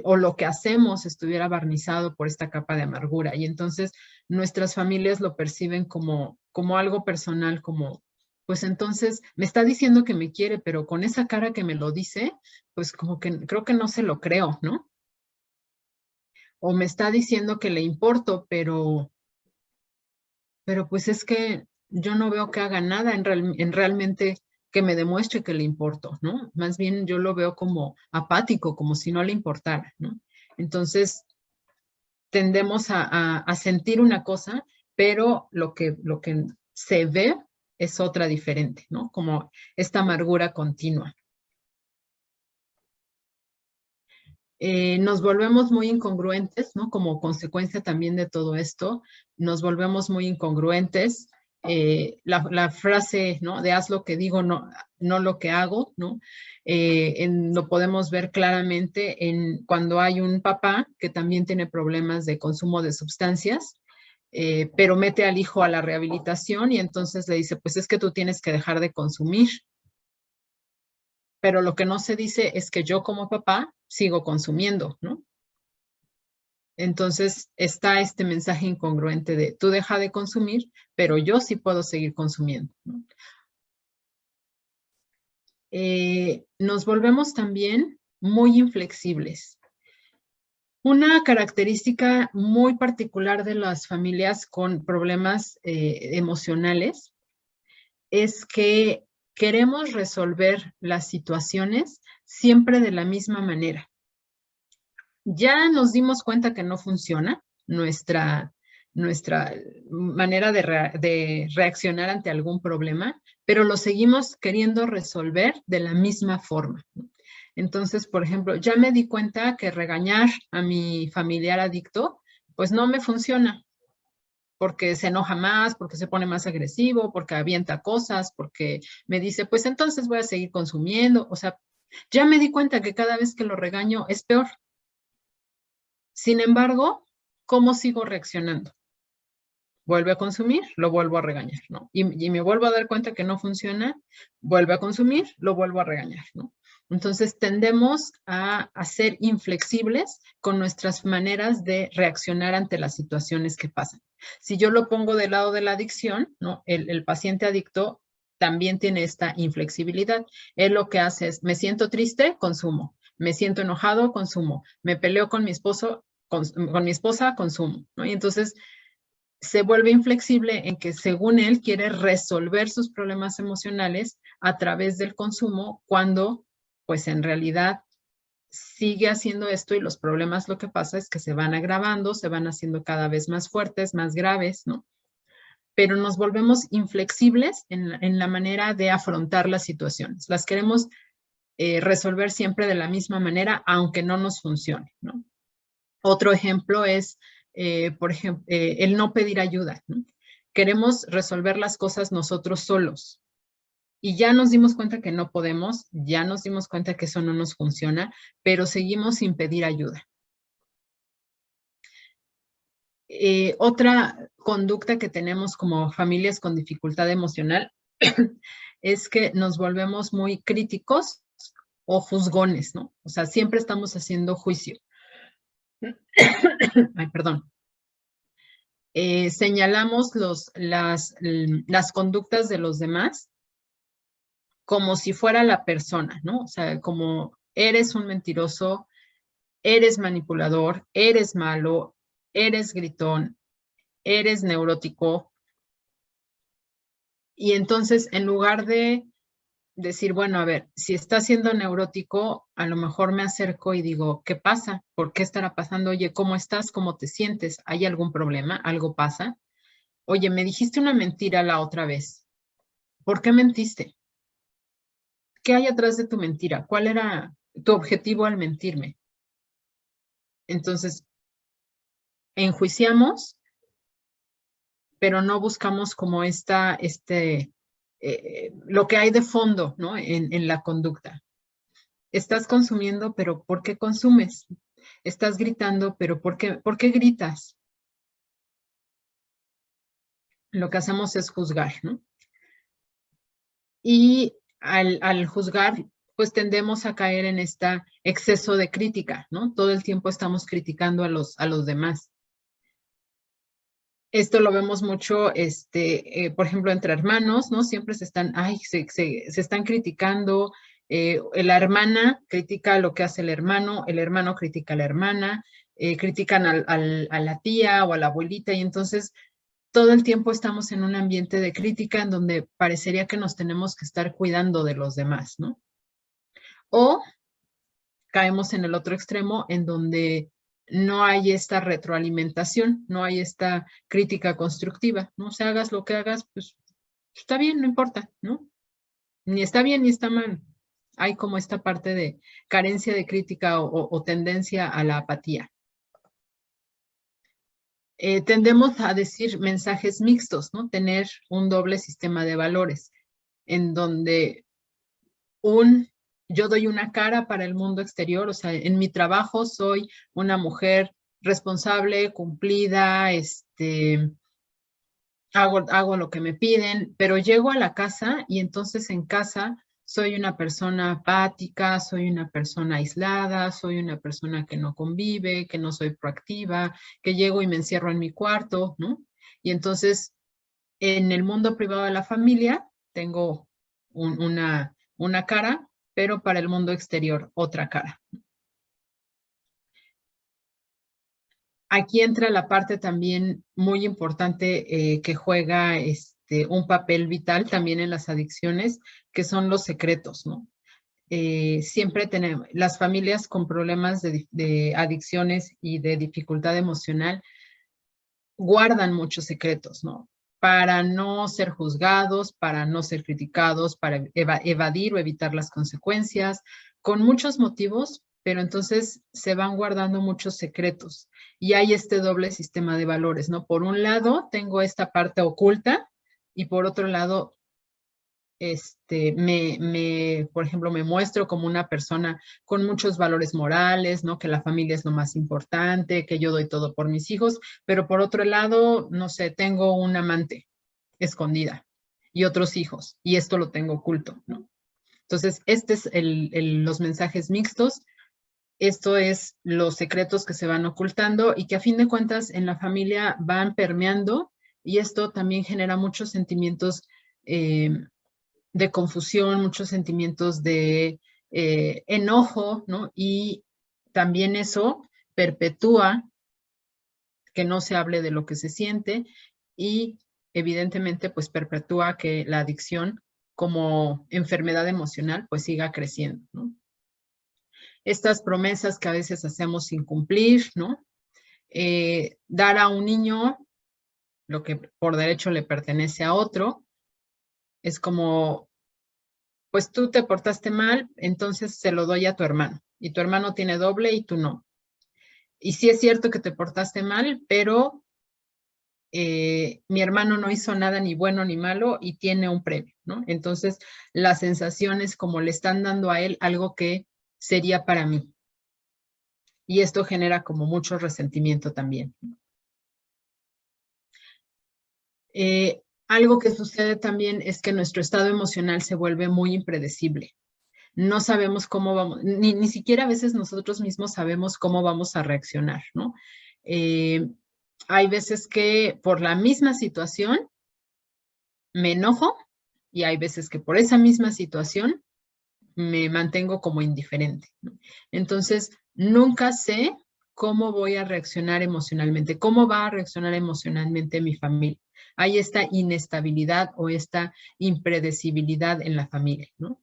O lo que hacemos estuviera barnizado por esta capa de amargura. Y entonces nuestras familias lo perciben como algo personal, como, pues entonces me está diciendo que me quiere, pero con esa cara que me lo dice, pues como que creo que no se lo creo, ¿no? O me está diciendo que le importo, pero pues es que yo no veo que haga nada en realmente que me demuestre que le importo, ¿no? Más bien yo lo veo como apático, como si no le importara, ¿no? Entonces, tendemos a sentir una cosa, pero lo que se ve es otra diferente, ¿no? Como esta amargura continua. Nos volvemos muy incongruentes, ¿no? Como consecuencia también de todo esto, nos volvemos muy incongruentes. La frase, ¿no? De haz lo que digo, no lo que hago, ¿no? Lo podemos ver claramente cuando hay un papá que también tiene problemas de consumo de sustancias, pero mete al hijo a la rehabilitación y entonces le dice, pues es que tú tienes que dejar de consumir. Pero lo que no se dice es que yo como papá sigo consumiendo, ¿no? Entonces está este mensaje incongruente de tú deja de consumir, pero yo sí puedo seguir consumiendo, ¿no? Nos volvemos también muy inflexibles. Una característica muy particular de las familias con problemas emocionales es que queremos resolver las situaciones siempre de la misma manera. Ya nos dimos cuenta que no funciona nuestra manera de reaccionar ante algún problema, pero lo seguimos queriendo resolver de la misma forma. Entonces, por ejemplo, ya me di cuenta que regañar a mi familiar adicto, pues no me funciona, porque se enoja más, porque se pone más agresivo, porque avienta cosas, porque me dice, pues entonces voy a seguir consumiendo. O sea, ya me di cuenta que cada vez que lo regaño es peor. Sin embargo, ¿cómo sigo reaccionando? Vuelve a consumir, lo vuelvo a regañar, ¿no? Y me vuelvo a dar cuenta que no funciona, vuelve a consumir, lo vuelvo a regañar, ¿no? Entonces tendemos a ser inflexibles con nuestras maneras de reaccionar ante las situaciones que pasan. Si yo lo pongo del lado de la adicción, ¿no? El paciente adicto también tiene esta inflexibilidad. Él lo que hace es, me siento triste, consumo. Me siento enojado, consumo. Me peleo con mi esposo, con mi esposa, consumo, ¿no? Y entonces se vuelve inflexible en que según él quiere resolver sus problemas emocionales a través del consumo, cuando pues en realidad sigue haciendo esto y los problemas lo que pasa es que se van agravando, se van haciendo cada vez más fuertes, más graves, ¿no? Pero nos volvemos inflexibles en la manera de afrontar las situaciones. Las queremos resolver siempre de la misma manera, aunque no nos funcione, ¿no? Otro ejemplo es, por ejemplo, el no pedir ayuda, ¿no? queremos resolver las cosas nosotros solos. Y ya nos dimos cuenta que no podemos, ya nos dimos cuenta que eso no nos funciona, pero seguimos sin pedir ayuda. Otra conducta que tenemos como familias con dificultad emocional es que nos volvemos muy críticos o juzgones, ¿no? O sea, siempre estamos haciendo juicio. Ay, perdón. Señalamos las conductas de los demás como si fuera la persona, ¿no? O sea, como eres un mentiroso, eres manipulador, eres malo, eres gritón, eres neurótico. Y entonces, en lugar de decir, bueno, a ver, si está siendo neurótico, a lo mejor me acerco y digo, ¿qué pasa? ¿Por qué estará pasando? Oye, ¿cómo estás? ¿Cómo te sientes? ¿Hay algún problema? ¿Algo pasa? Oye, me dijiste una mentira la otra vez. ¿Por qué mentiste? ¿Qué hay atrás de tu mentira? ¿Cuál era tu objetivo al mentirme? Entonces, enjuiciamos, pero no buscamos como lo que hay de fondo, ¿no? En la conducta. Estás consumiendo, pero ¿por qué consumes? Estás gritando, pero ¿por qué gritas? Lo que hacemos es juzgar, ¿no? Y al juzgar, pues tendemos a caer en este exceso de crítica, ¿no? Todo el tiempo estamos criticando a los demás. Esto lo vemos mucho, por ejemplo, entre hermanos, ¿no? Siempre se están criticando. La hermana critica lo que hace el hermano critica a la hermana, critican a la tía o a la abuelita, y entonces todo el tiempo estamos en un ambiente de crítica en donde parecería que nos tenemos que estar cuidando de los demás, ¿no? O caemos en el otro extremo en donde no hay esta retroalimentación, no hay esta crítica constructiva, ¿no? O sea, hagas lo que hagas, pues está bien, no importa, ¿no? Ni está bien ni está mal. Hay como esta parte de carencia de crítica o tendencia a la apatía. Tendemos a decir mensajes mixtos, ¿no? Tener un doble sistema de valores, en donde yo doy una cara para el mundo exterior, o sea, en mi trabajo soy una mujer responsable, cumplida, hago lo que me piden, pero llego a la casa y entonces en casa soy una persona apática, soy una persona aislada, soy una persona que no convive, que no soy proactiva, que llego y me encierro en mi cuarto, ¿no? Y entonces en el mundo privado de la familia tengo una cara, pero para el mundo exterior otra cara. Aquí entra la parte también muy importante que juega un papel vital también en las adicciones, que son los secretos, ¿no? Siempre tenemos las familias con problemas de adicciones y de dificultad emocional guardan muchos secretos, ¿no? Para no ser juzgados, para no ser criticados, para evadir o evitar las consecuencias, con muchos motivos, pero entonces se van guardando muchos secretos y hay este doble sistema de valores, ¿no? Por un lado, tengo esta parte oculta y por otro lado, por ejemplo, me muestro como una persona con muchos valores morales, ¿no? Que la familia es lo más importante, que yo doy todo por mis hijos, pero por otro lado, no sé, tengo un amante escondida y otros hijos, y esto lo tengo oculto, ¿no? Entonces, este es los mensajes mixtos. Esto es los secretos que se van ocultando y que a fin de cuentas en la familia van permeando, y esto también genera muchos sentimientos de confusión, muchos sentimientos de enojo, ¿no? Y también eso perpetúa que no se hable de lo que se siente y evidentemente pues perpetúa que la adicción como enfermedad emocional pues siga creciendo, ¿no? Estas promesas que a veces hacemos sin cumplir, ¿no? Dar a un niño lo que por derecho le pertenece a otro, es como, pues tú te portaste mal, entonces se lo doy a tu hermano, y tu hermano tiene doble y tú no. Y sí es cierto que te portaste mal, pero mi hermano no hizo nada ni bueno ni malo y tiene un premio, ¿no? Entonces, la sensación es como le están dando a él algo que sería para mí. Y esto genera como mucho resentimiento también. Algo que sucede también es que nuestro estado emocional se vuelve muy impredecible. No sabemos cómo vamos, ni siquiera a veces nosotros mismos sabemos cómo vamos a reaccionar, ¿no? Hay veces que por la misma situación me enojo y hay veces que por esa misma situación me mantengo como indiferente, ¿no? Entonces, nunca sé cómo voy a reaccionar emocionalmente, cómo va a reaccionar emocionalmente mi familia. Hay esta inestabilidad o esta impredecibilidad en la familia, ¿no?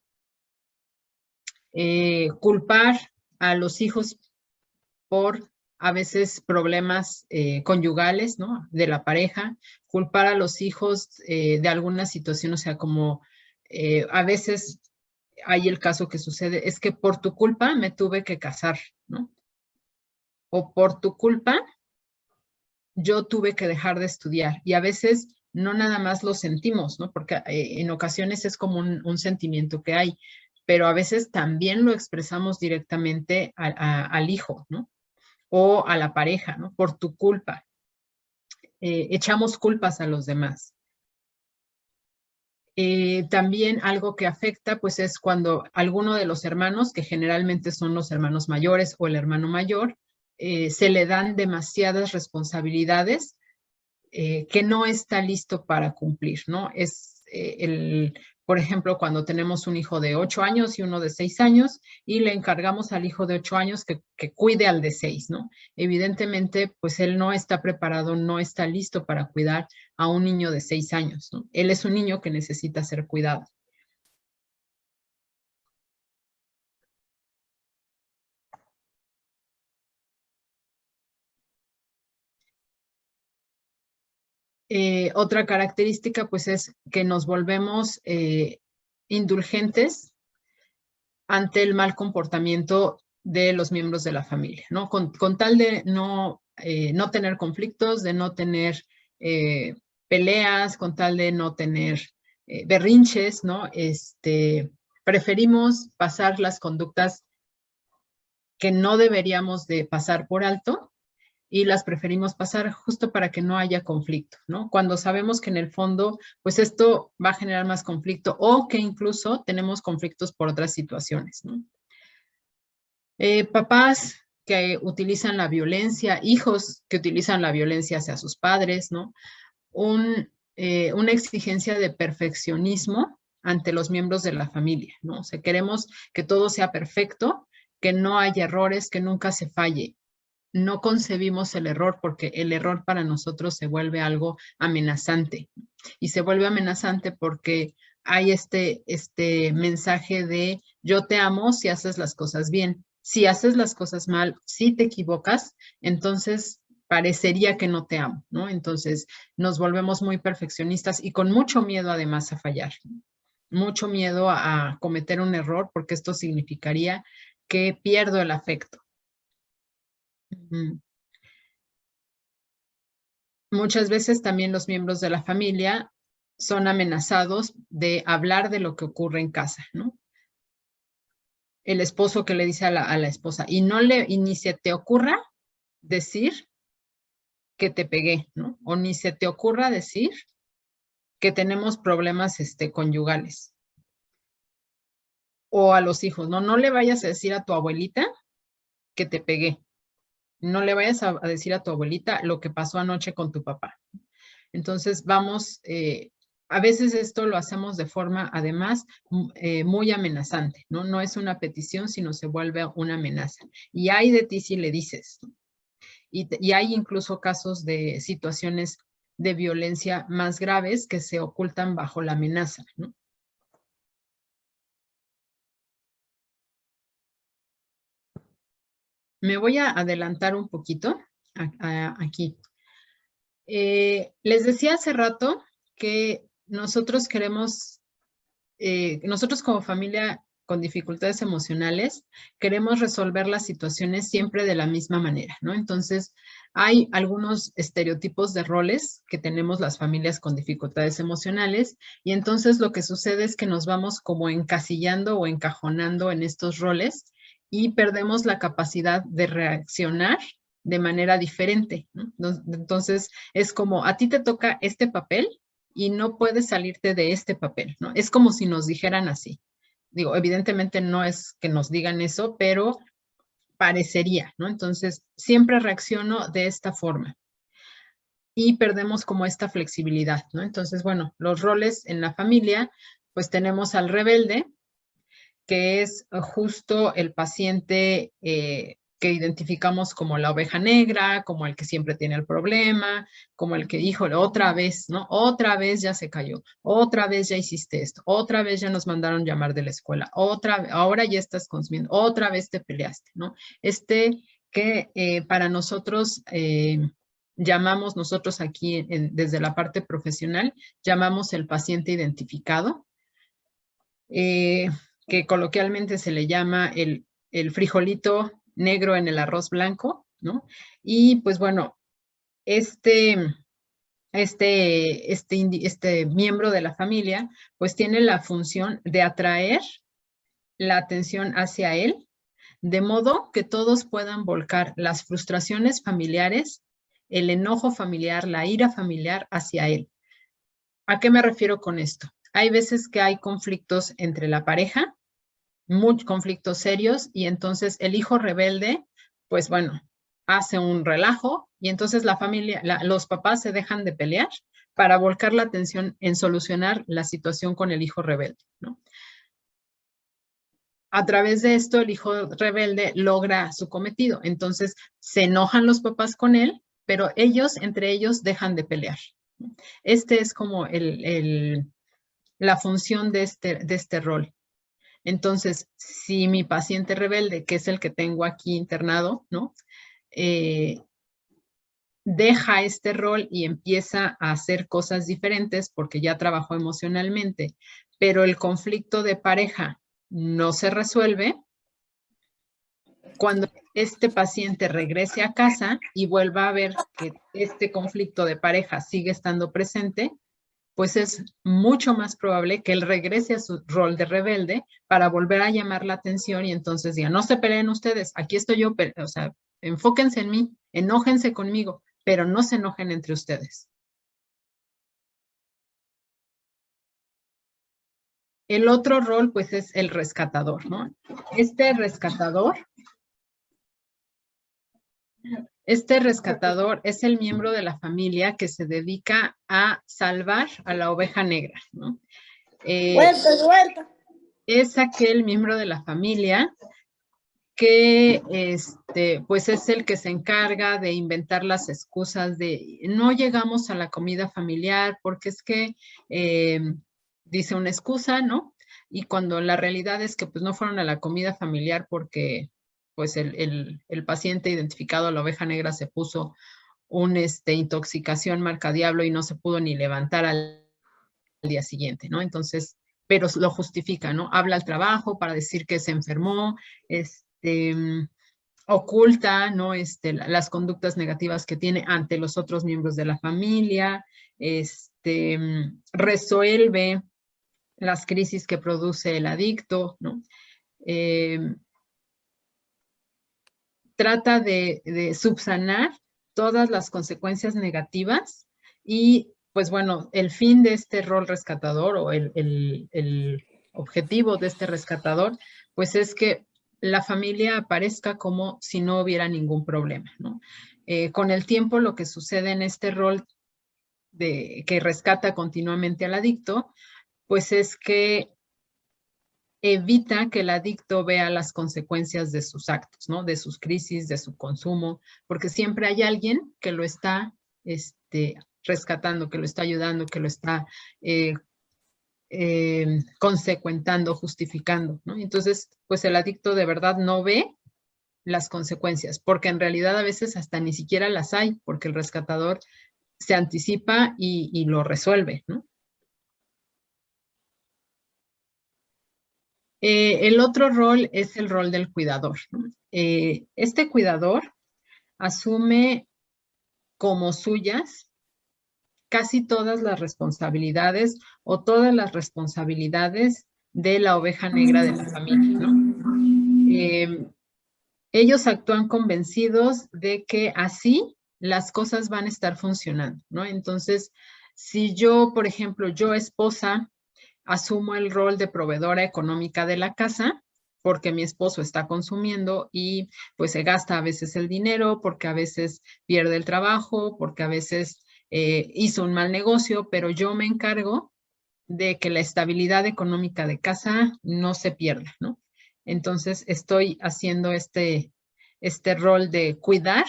Culpar a los hijos por a veces problemas conyugales, ¿no? De la pareja, culpar a los hijos de alguna situación, o sea, como a veces hay el caso que sucede, es que por tu culpa me tuve que casar, ¿no? O por tu culpa yo tuve que dejar de estudiar. Y a veces no nada más lo sentimos, ¿no? Porque en ocasiones es como un sentimiento que hay, pero a veces también lo expresamos directamente al hijo, ¿no? O a la pareja, ¿no? Por tu culpa. Echamos culpas a los demás. También algo que afecta, pues es cuando alguno de los hermanos, que generalmente son los hermanos mayores o el hermano mayor, se le dan demasiadas responsabilidades que no está listo para cumplir, ¿no? Es por ejemplo, cuando tenemos un hijo de 8 años y uno de 6 años y le encargamos al hijo de 8 años que cuide al de 6, ¿no? Evidentemente, pues él no está preparado, no está listo para cuidar a un niño de 6 años, ¿no? Él es un niño que necesita ser cuidado. Otra característica, pues, es que nos volvemos indulgentes ante el mal comportamiento de los miembros de la familia, ¿no? Con tal de no tener conflictos, de no tener peleas, con tal de no tener berrinches, ¿no? Preferimos pasar las conductas que no deberíamos de pasar por alto y las preferimos pasar justo para que no haya conflicto, ¿no? Cuando sabemos que en el fondo, pues esto va a generar más conflicto o que incluso tenemos conflictos por otras situaciones, ¿no? Papás que utilizan la violencia, hijos que utilizan la violencia hacia sus padres, ¿no? Una exigencia de perfeccionismo ante los miembros de la familia, ¿no? O sea, queremos que todo sea perfecto, que no haya errores, que nunca se falle. No concebimos el error porque el error para nosotros se vuelve algo amenazante. Y se vuelve amenazante porque hay este mensaje de yo te amo si haces las cosas bien. Si haces las cosas mal, si te equivocas, entonces parecería que no te amo, ¿no? Entonces nos volvemos muy perfeccionistas y con mucho miedo además a fallar. Mucho miedo a cometer un error porque esto significaría que pierdo el afecto. Muchas veces también los miembros de la familia son amenazados de hablar de lo que ocurre en casa, ¿no? El esposo que le dice a la esposa, y ni se te ocurra decir que te pegué, ¿no? O ni se te ocurra decir que tenemos problemas conyugales. O a los hijos, ¿no? No le vayas a decir a tu abuelita que te pegué. No le vayas a decir a tu abuelita lo que pasó anoche con tu papá. Entonces vamos, a veces esto lo hacemos de forma, además, muy amenazante, ¿no? No es una petición, sino se vuelve una amenaza. Y hay de ti si le dices, ¿no? Y hay incluso casos de situaciones de violencia más graves que se ocultan bajo la amenaza, ¿no? Me voy a adelantar un poquito aquí. Les decía hace rato que nosotros queremos, nosotros como familia con dificultades emocionales, queremos resolver las situaciones siempre de la misma manera, ¿no? Entonces, hay algunos estereotipos de roles que tenemos las familias con dificultades emocionales y entonces lo que sucede es que nos vamos como encasillando o encajonando en estos roles y perdemos la capacidad de reaccionar de manera diferente, ¿no? Entonces, es como a ti te toca este papel y no puedes salirte de este papel, ¿no? Es como si nos dijeran así. Digo, evidentemente no es que nos digan eso, pero parecería, ¿no? Entonces, siempre reacciono de esta forma y perdemos como esta flexibilidad, ¿no? Entonces, bueno, los roles en la familia, pues tenemos al rebelde, que es justo el paciente que identificamos como la oveja negra, como el que siempre tiene el problema, como el que, híjole, otra vez, ¿no? Otra vez ya se cayó, otra vez ya hiciste esto, otra vez ya nos mandaron llamar de la escuela, ahora ya estás consumiendo, otra vez te peleaste, ¿no? Que para nosotros llamamos, nosotros aquí desde la parte profesional, llamamos el paciente identificado. Que coloquialmente se le llama el frijolito negro en el arroz blanco, ¿no? Y pues bueno, este miembro de la familia, pues tiene la función de atraer la atención hacia él, de modo que todos puedan volcar las frustraciones familiares, el enojo familiar, la ira familiar hacia él. ¿A qué me refiero con esto? Hay veces que hay conflictos entre la pareja, muchos conflictos serios, y entonces el hijo rebelde, pues bueno, hace un relajo y entonces la familia, los papás se dejan de pelear para volcar la atención en solucionar la situación con el hijo rebelde, ¿no? A través de esto, el hijo rebelde logra su cometido. Entonces, se enojan los papás con él, pero entre ellos, dejan de pelear. Este es como la función de este rol. Entonces, si mi paciente rebelde, que es el que tengo aquí internado, ¿no? Deja este rol y empieza a hacer cosas diferentes porque ya trabajó emocionalmente, pero el conflicto de pareja no se resuelve, cuando este paciente regrese a casa y vuelva a ver que este conflicto de pareja sigue estando presente, pues es mucho más probable que él regrese a su rol de rebelde para volver a llamar la atención y entonces diga, no se peleen ustedes, aquí estoy yo, o sea, enfóquense en mí, enójense conmigo, pero no se enojen entre ustedes. El otro rol, pues, es el rescatador, ¿no? Este rescatador es el miembro de la familia que se dedica a salvar a la oveja negra, ¿no? Vuelta. Es aquel miembro de la familia que pues es el que se encarga de inventar las excusas de no llegamos a la comida familiar porque es que dice una excusa, ¿no? Y cuando la realidad es que pues no fueron a la comida familiar porque pues el paciente identificado a la oveja negra se puso una intoxicación marca diablo y no se pudo ni levantar al día siguiente, ¿no? Entonces, pero lo justifica, ¿no? Habla al trabajo para decir que se enfermó, oculta, ¿no? Las conductas negativas que tiene ante los otros miembros de la familia, resuelve las crisis que produce el adicto, ¿no? Trata de subsanar todas las consecuencias negativas y, pues bueno, el fin de este rol rescatador o el objetivo de este rescatador, pues es que la familia aparezca como si no hubiera ningún problema, ¿no? Con el tiempo, lo que sucede en este rol que rescata continuamente al adicto, pues es que evita que el adicto vea las consecuencias de sus actos, ¿no? De sus crisis, de su consumo, porque siempre hay alguien que lo está rescatando, que lo está ayudando, que lo está consecuentando, justificando, ¿no? Entonces, pues el adicto de verdad no ve las consecuencias, porque en realidad a veces hasta ni siquiera las hay, porque el rescatador se anticipa y lo resuelve, ¿no? El otro rol es el rol del cuidador, ¿no? Este cuidador asume como suyas casi todas las responsabilidades o todas las responsabilidades de la oveja negra de la familia, ¿no? Ellos actúan convencidos de que así las cosas van a estar funcionando, ¿no? Entonces, si yo, por ejemplo, yo esposa, asumo el rol de proveedora económica de la casa, porque mi esposo está consumiendo y pues se gasta a veces el dinero, porque a veces pierde el trabajo, porque a veces hizo un mal negocio, pero yo me encargo de que la estabilidad económica de casa no se pierda, ¿no? Entonces estoy haciendo este rol de cuidar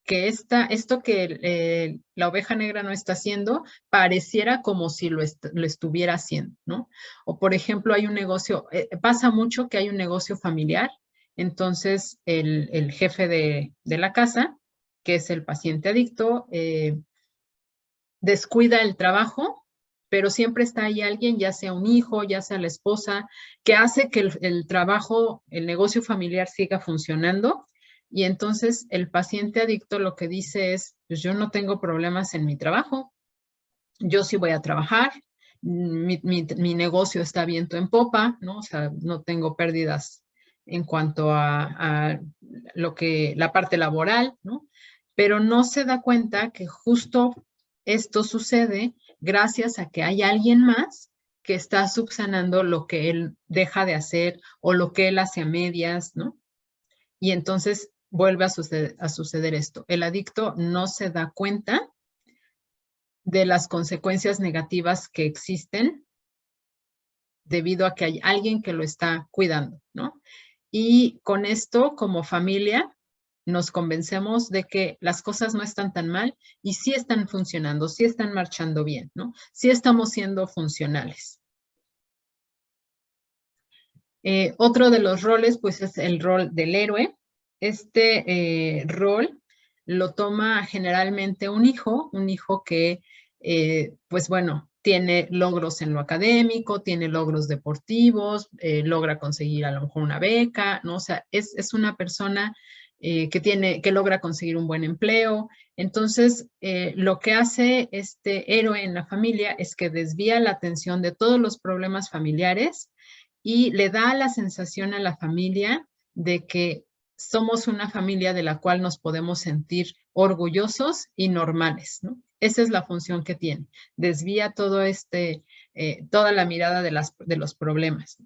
que esto que la oveja negra no está haciendo pareciera como si lo estuviera haciendo, ¿no? O por ejemplo, hay un negocio, pasa mucho que hay un negocio familiar, entonces el jefe de la casa, que es el paciente adicto, descuida el trabajo, pero siempre está ahí alguien, ya sea un hijo, ya sea la esposa, que hace que el trabajo, el negocio familiar siga funcionando. Y entonces el paciente adicto lo que dice es, pues yo no tengo problemas en mi trabajo, yo sí voy a trabajar, mi negocio está viento en popa, ¿no? O sea, no tengo pérdidas en cuanto a la parte laboral, ¿no? Pero no se da cuenta que justo esto sucede gracias a que hay alguien más que está subsanando lo que él deja de hacer o lo que él hace a medias, ¿no? Y entonces vuelve a suceder esto. El adicto no se da cuenta de las consecuencias negativas que existen debido a que hay alguien que lo está cuidando, ¿no? Y con esto, como familia, nos convencemos de que las cosas no están tan mal y sí están funcionando, sí están marchando bien, ¿no? Sí estamos siendo funcionales. Otro de los roles, pues, es el rol del héroe. Este rol lo toma generalmente un hijo que, pues bueno, tiene logros en lo académico, tiene logros deportivos, logra conseguir a lo mejor una beca, ¿no? O sea, es una persona que logra conseguir un buen empleo. Entonces, lo que hace este héroe en la familia es que desvía la atención de todos los problemas familiares y le da la sensación a la familia de que somos una familia de la cual nos podemos sentir orgullosos y normales, ¿no? Esa es la función que tiene. Desvía toda la mirada de los problemas.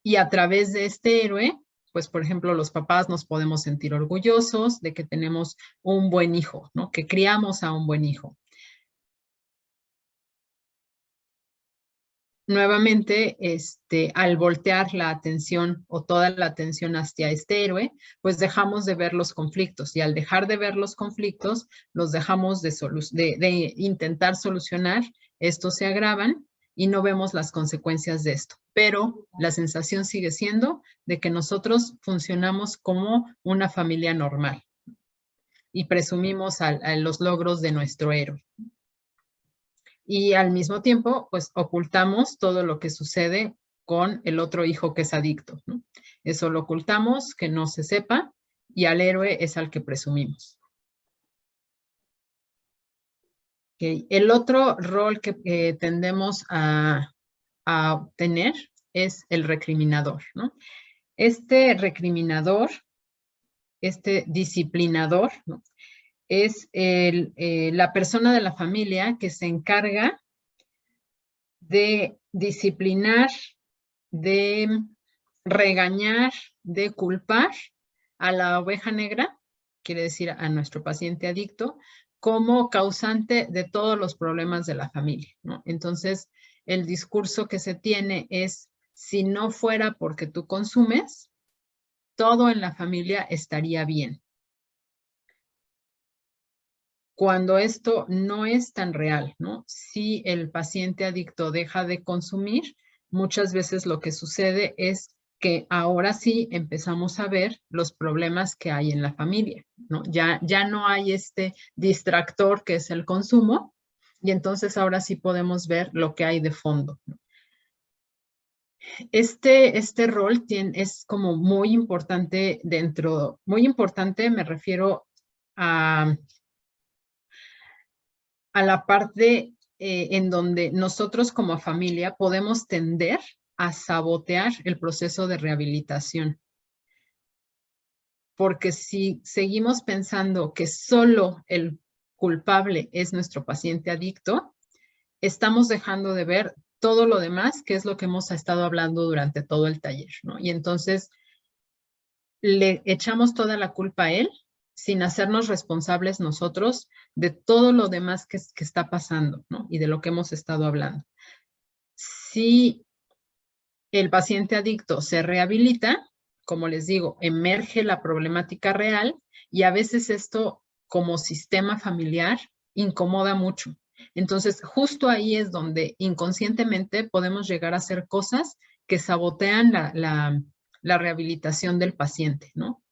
Y a través de este héroe, pues, por ejemplo, los papás nos podemos sentir orgullosos de que tenemos un buen hijo, ¿no? Que criamos a un buen hijo. Nuevamente, al voltear la atención o toda la atención hacia este héroe, pues dejamos de ver los conflictos y al dejar de ver los conflictos, los dejamos de intentar solucionar, estos se agravan y no vemos las consecuencias de esto. Pero la sensación sigue siendo de que nosotros funcionamos como una familia normal y presumimos a los logros de nuestro héroe. Y al mismo tiempo, pues ocultamos todo lo que sucede con el otro hijo que es adicto, ¿no? Eso lo ocultamos, que no se sepa, y al héroe es al que presumimos. Okay. El otro rol que tendemos a tener es el recriminador, ¿no? Este recriminador, este disciplinador, ¿no? Es la persona de la familia que se encarga de disciplinar, de regañar, de culpar a la oveja negra, quiere decir a nuestro paciente adicto, como causante de todos los problemas de la familia, ¿no? Entonces, el discurso que se tiene es, si no fuera porque tú consumes, todo en la familia estaría bien. Cuando esto no es tan real, ¿no? Si el paciente adicto deja de consumir, muchas veces lo que sucede es que ahora sí empezamos a ver los problemas que hay en la familia, ¿no? Ya no hay este distractor que es el consumo y entonces ahora sí podemos ver lo que hay de fondo, ¿no? Este rol es como muy importante muy importante me refiero a la parte en donde nosotros como familia podemos tender a sabotear el proceso de rehabilitación. Porque si seguimos pensando que solo el culpable es nuestro paciente adicto, estamos dejando de ver todo lo demás, que es lo que hemos estado hablando durante todo el taller, ¿no? Y entonces le echamos toda la culpa a él sin hacernos responsables nosotros de todo lo demás que está pasando, ¿no? Y de lo que hemos estado hablando. Si el paciente adicto se rehabilita, como les digo, emerge la problemática real y a veces esto como sistema familiar incomoda mucho. Entonces, justo ahí es donde inconscientemente podemos llegar a hacer cosas que sabotean la rehabilitación del paciente, ¿no?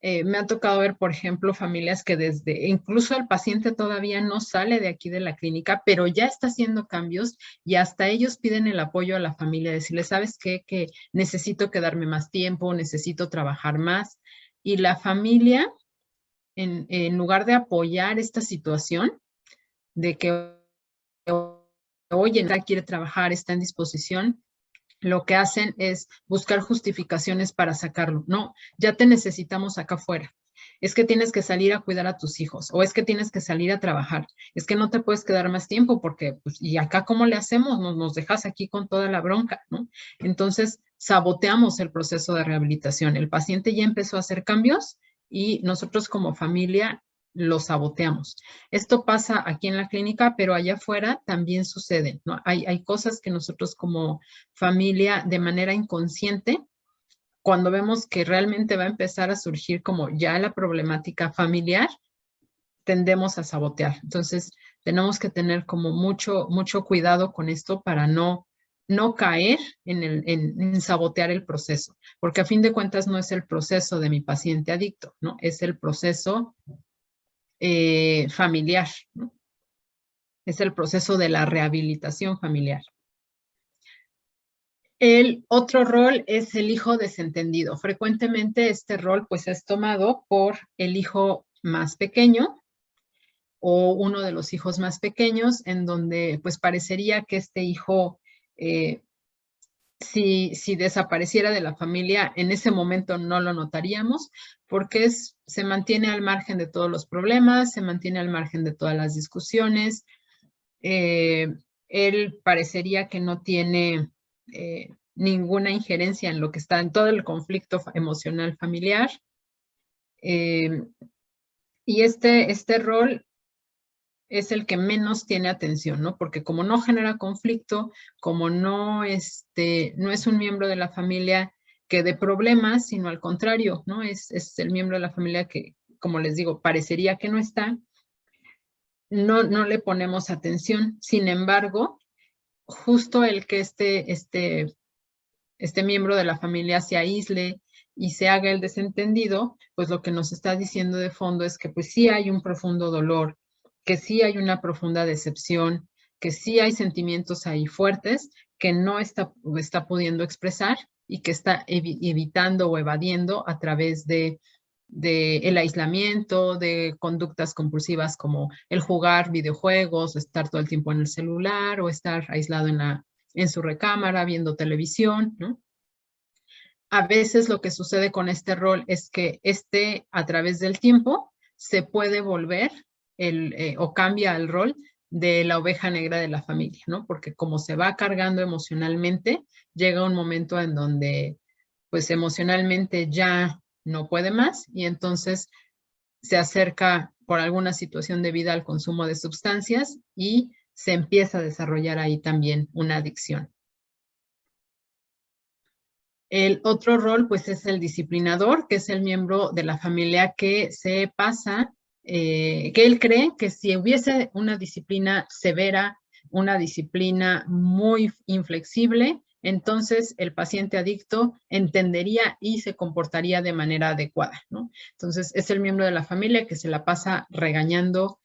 Me ha tocado ver, por ejemplo, familias que incluso el paciente todavía no sale de aquí de la clínica, pero ya está haciendo cambios y hasta ellos piden el apoyo a la familia, decirle, ¿sabes qué? Que necesito quedarme más tiempo, necesito trabajar más. Y la familia, en lugar de apoyar esta situación, de que, oye, ya quiere trabajar, está en disposición, lo que hacen es buscar justificaciones para sacarlo. No, ya te necesitamos acá afuera. Es que tienes que salir a cuidar a tus hijos o es que tienes que salir a trabajar. Es que no te puedes quedar más tiempo porque, pues, ¿y acá cómo le hacemos? Nos dejas aquí con toda la bronca, ¿no? Entonces, saboteamos el proceso de rehabilitación. El paciente ya empezó a hacer cambios y nosotros como familia lo saboteamos. Esto pasa aquí en la clínica, pero allá afuera también sucede, ¿no? Hay cosas que nosotros como familia, de manera inconsciente, cuando vemos que realmente va a empezar a surgir como ya la problemática familiar, tendemos a sabotear. Entonces, tenemos que tener como mucho cuidado con esto para no caer en sabotear el proceso, porque a fin de cuentas no es el proceso de mi paciente adicto, ¿no? Es el proceso familiar, ¿no? Es el proceso de la rehabilitación familiar. El otro rol es el hijo desentendido. Frecuentemente este rol pues es tomado por el hijo más pequeño o uno de los hijos más pequeños, en donde pues parecería que este hijo, si desapareciera de la familia, en ese momento no lo notaríamos, porque se mantiene al margen de todos los problemas, se mantiene al margen de todas las discusiones. Él parecería que no tiene ninguna injerencia en lo que está en todo el conflicto emocional familiar. Y este rol es el que menos tiene atención, ¿no? Porque como no genera conflicto, como no es un miembro de la familia que dé problemas, sino al contrario, ¿no? Es el miembro de la familia que, como les digo, parecería que no está, no le ponemos atención. Sin embargo, justo el que este miembro de la familia se aísle y se haga el desentendido, pues lo que nos está diciendo de fondo es que pues sí hay un profundo dolor, que sí hay una profunda decepción, que sí hay sentimientos ahí fuertes que no está pudiendo expresar y que está evitando o evadiendo a través de el aislamiento, de conductas compulsivas como el jugar videojuegos, estar todo el tiempo en el celular o estar aislado en su recámara viendo televisión, ¿no? A veces lo que sucede con este rol es que a través del tiempo se puede volver o cambia el rol de la oveja negra de la familia, ¿no? Porque como se va cargando emocionalmente, llega un momento en donde pues emocionalmente ya no puede más y entonces se acerca por alguna situación de vida al consumo de sustancias y se empieza a desarrollar ahí también una adicción. El otro rol, pues, es el disciplinador, que es el miembro de la familia que se pasa, que él cree que si hubiese una disciplina severa, una disciplina muy inflexible, entonces el paciente adicto entendería y se comportaría de manera adecuada, ¿no? Entonces, es el miembro de la familia que se la pasa regañando,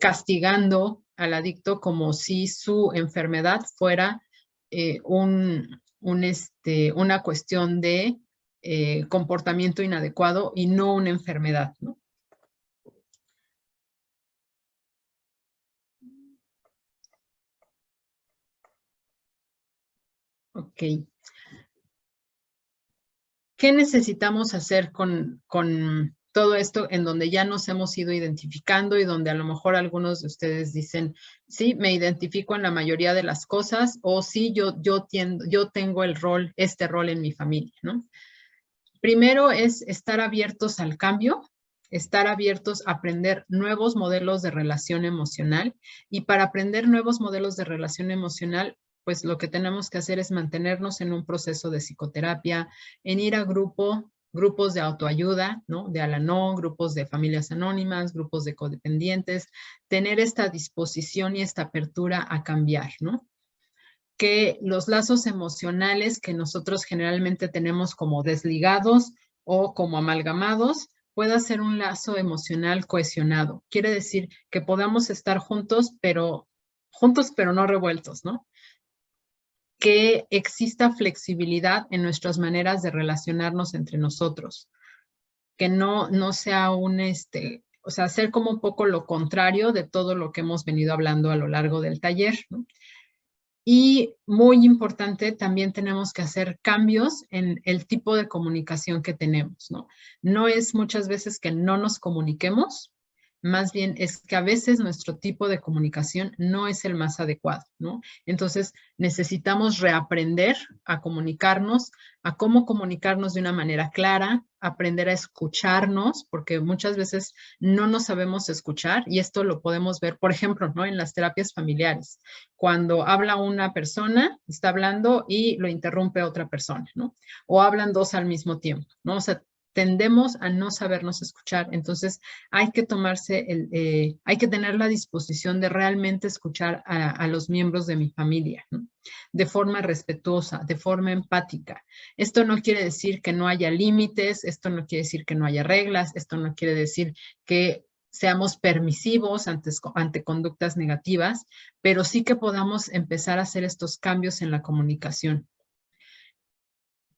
castigando al adicto como si su enfermedad fuera una cuestión de comportamiento inadecuado y no una enfermedad, ¿no? Ok. ¿Qué necesitamos hacer con todo esto en donde ya nos hemos ido identificando y donde a lo mejor algunos de ustedes dicen, sí, me identifico en la mayoría de las cosas, o sí, yo tengo este rol en mi familia, ¿no? Primero es estar abiertos al cambio, estar abiertos a aprender nuevos modelos de relación emocional, y para aprender nuevos modelos de relación emocional, pues lo que tenemos que hacer es mantenernos en un proceso de psicoterapia, en ir a grupos de autoayuda, ¿no? De Al-Anon, grupos de familias anónimas, grupos de codependientes, tener esta disposición y esta apertura a cambiar, ¿no? Que los lazos emocionales que nosotros generalmente tenemos como desligados o como amalgamados pueda ser un lazo emocional cohesionado. Quiere decir que podamos estar juntos, pero no revueltos, ¿no? Que exista flexibilidad en nuestras maneras de relacionarnos entre nosotros, que no sea o sea, ser como un poco lo contrario de todo lo que hemos venido hablando a lo largo del taller, ¿no? Y muy importante, también tenemos que hacer cambios en el tipo de comunicación que tenemos, ¿no? No es muchas veces que no nos comuniquemos, más bien es que a veces nuestro tipo de comunicación no es el más adecuado, ¿no? Entonces necesitamos reaprender a comunicarnos, a cómo comunicarnos de una manera clara, aprender a escucharnos, porque muchas veces no nos sabemos escuchar, y esto lo podemos ver, por ejemplo, ¿no? En las terapias familiares. Cuando habla una persona, está hablando y lo interrumpe otra persona, ¿no? O hablan dos al mismo tiempo, ¿no? O sea, tendemos a no sabernos escuchar. Entonces, hay que hay que tener la disposición de realmente escuchar a los miembros de mi familia, ¿no? De forma respetuosa, de forma empática. Esto no quiere decir que no haya límites, esto no quiere decir que no haya reglas, esto no quiere decir que seamos permisivos ante conductas negativas, pero sí que podamos empezar a hacer estos cambios en la comunicación.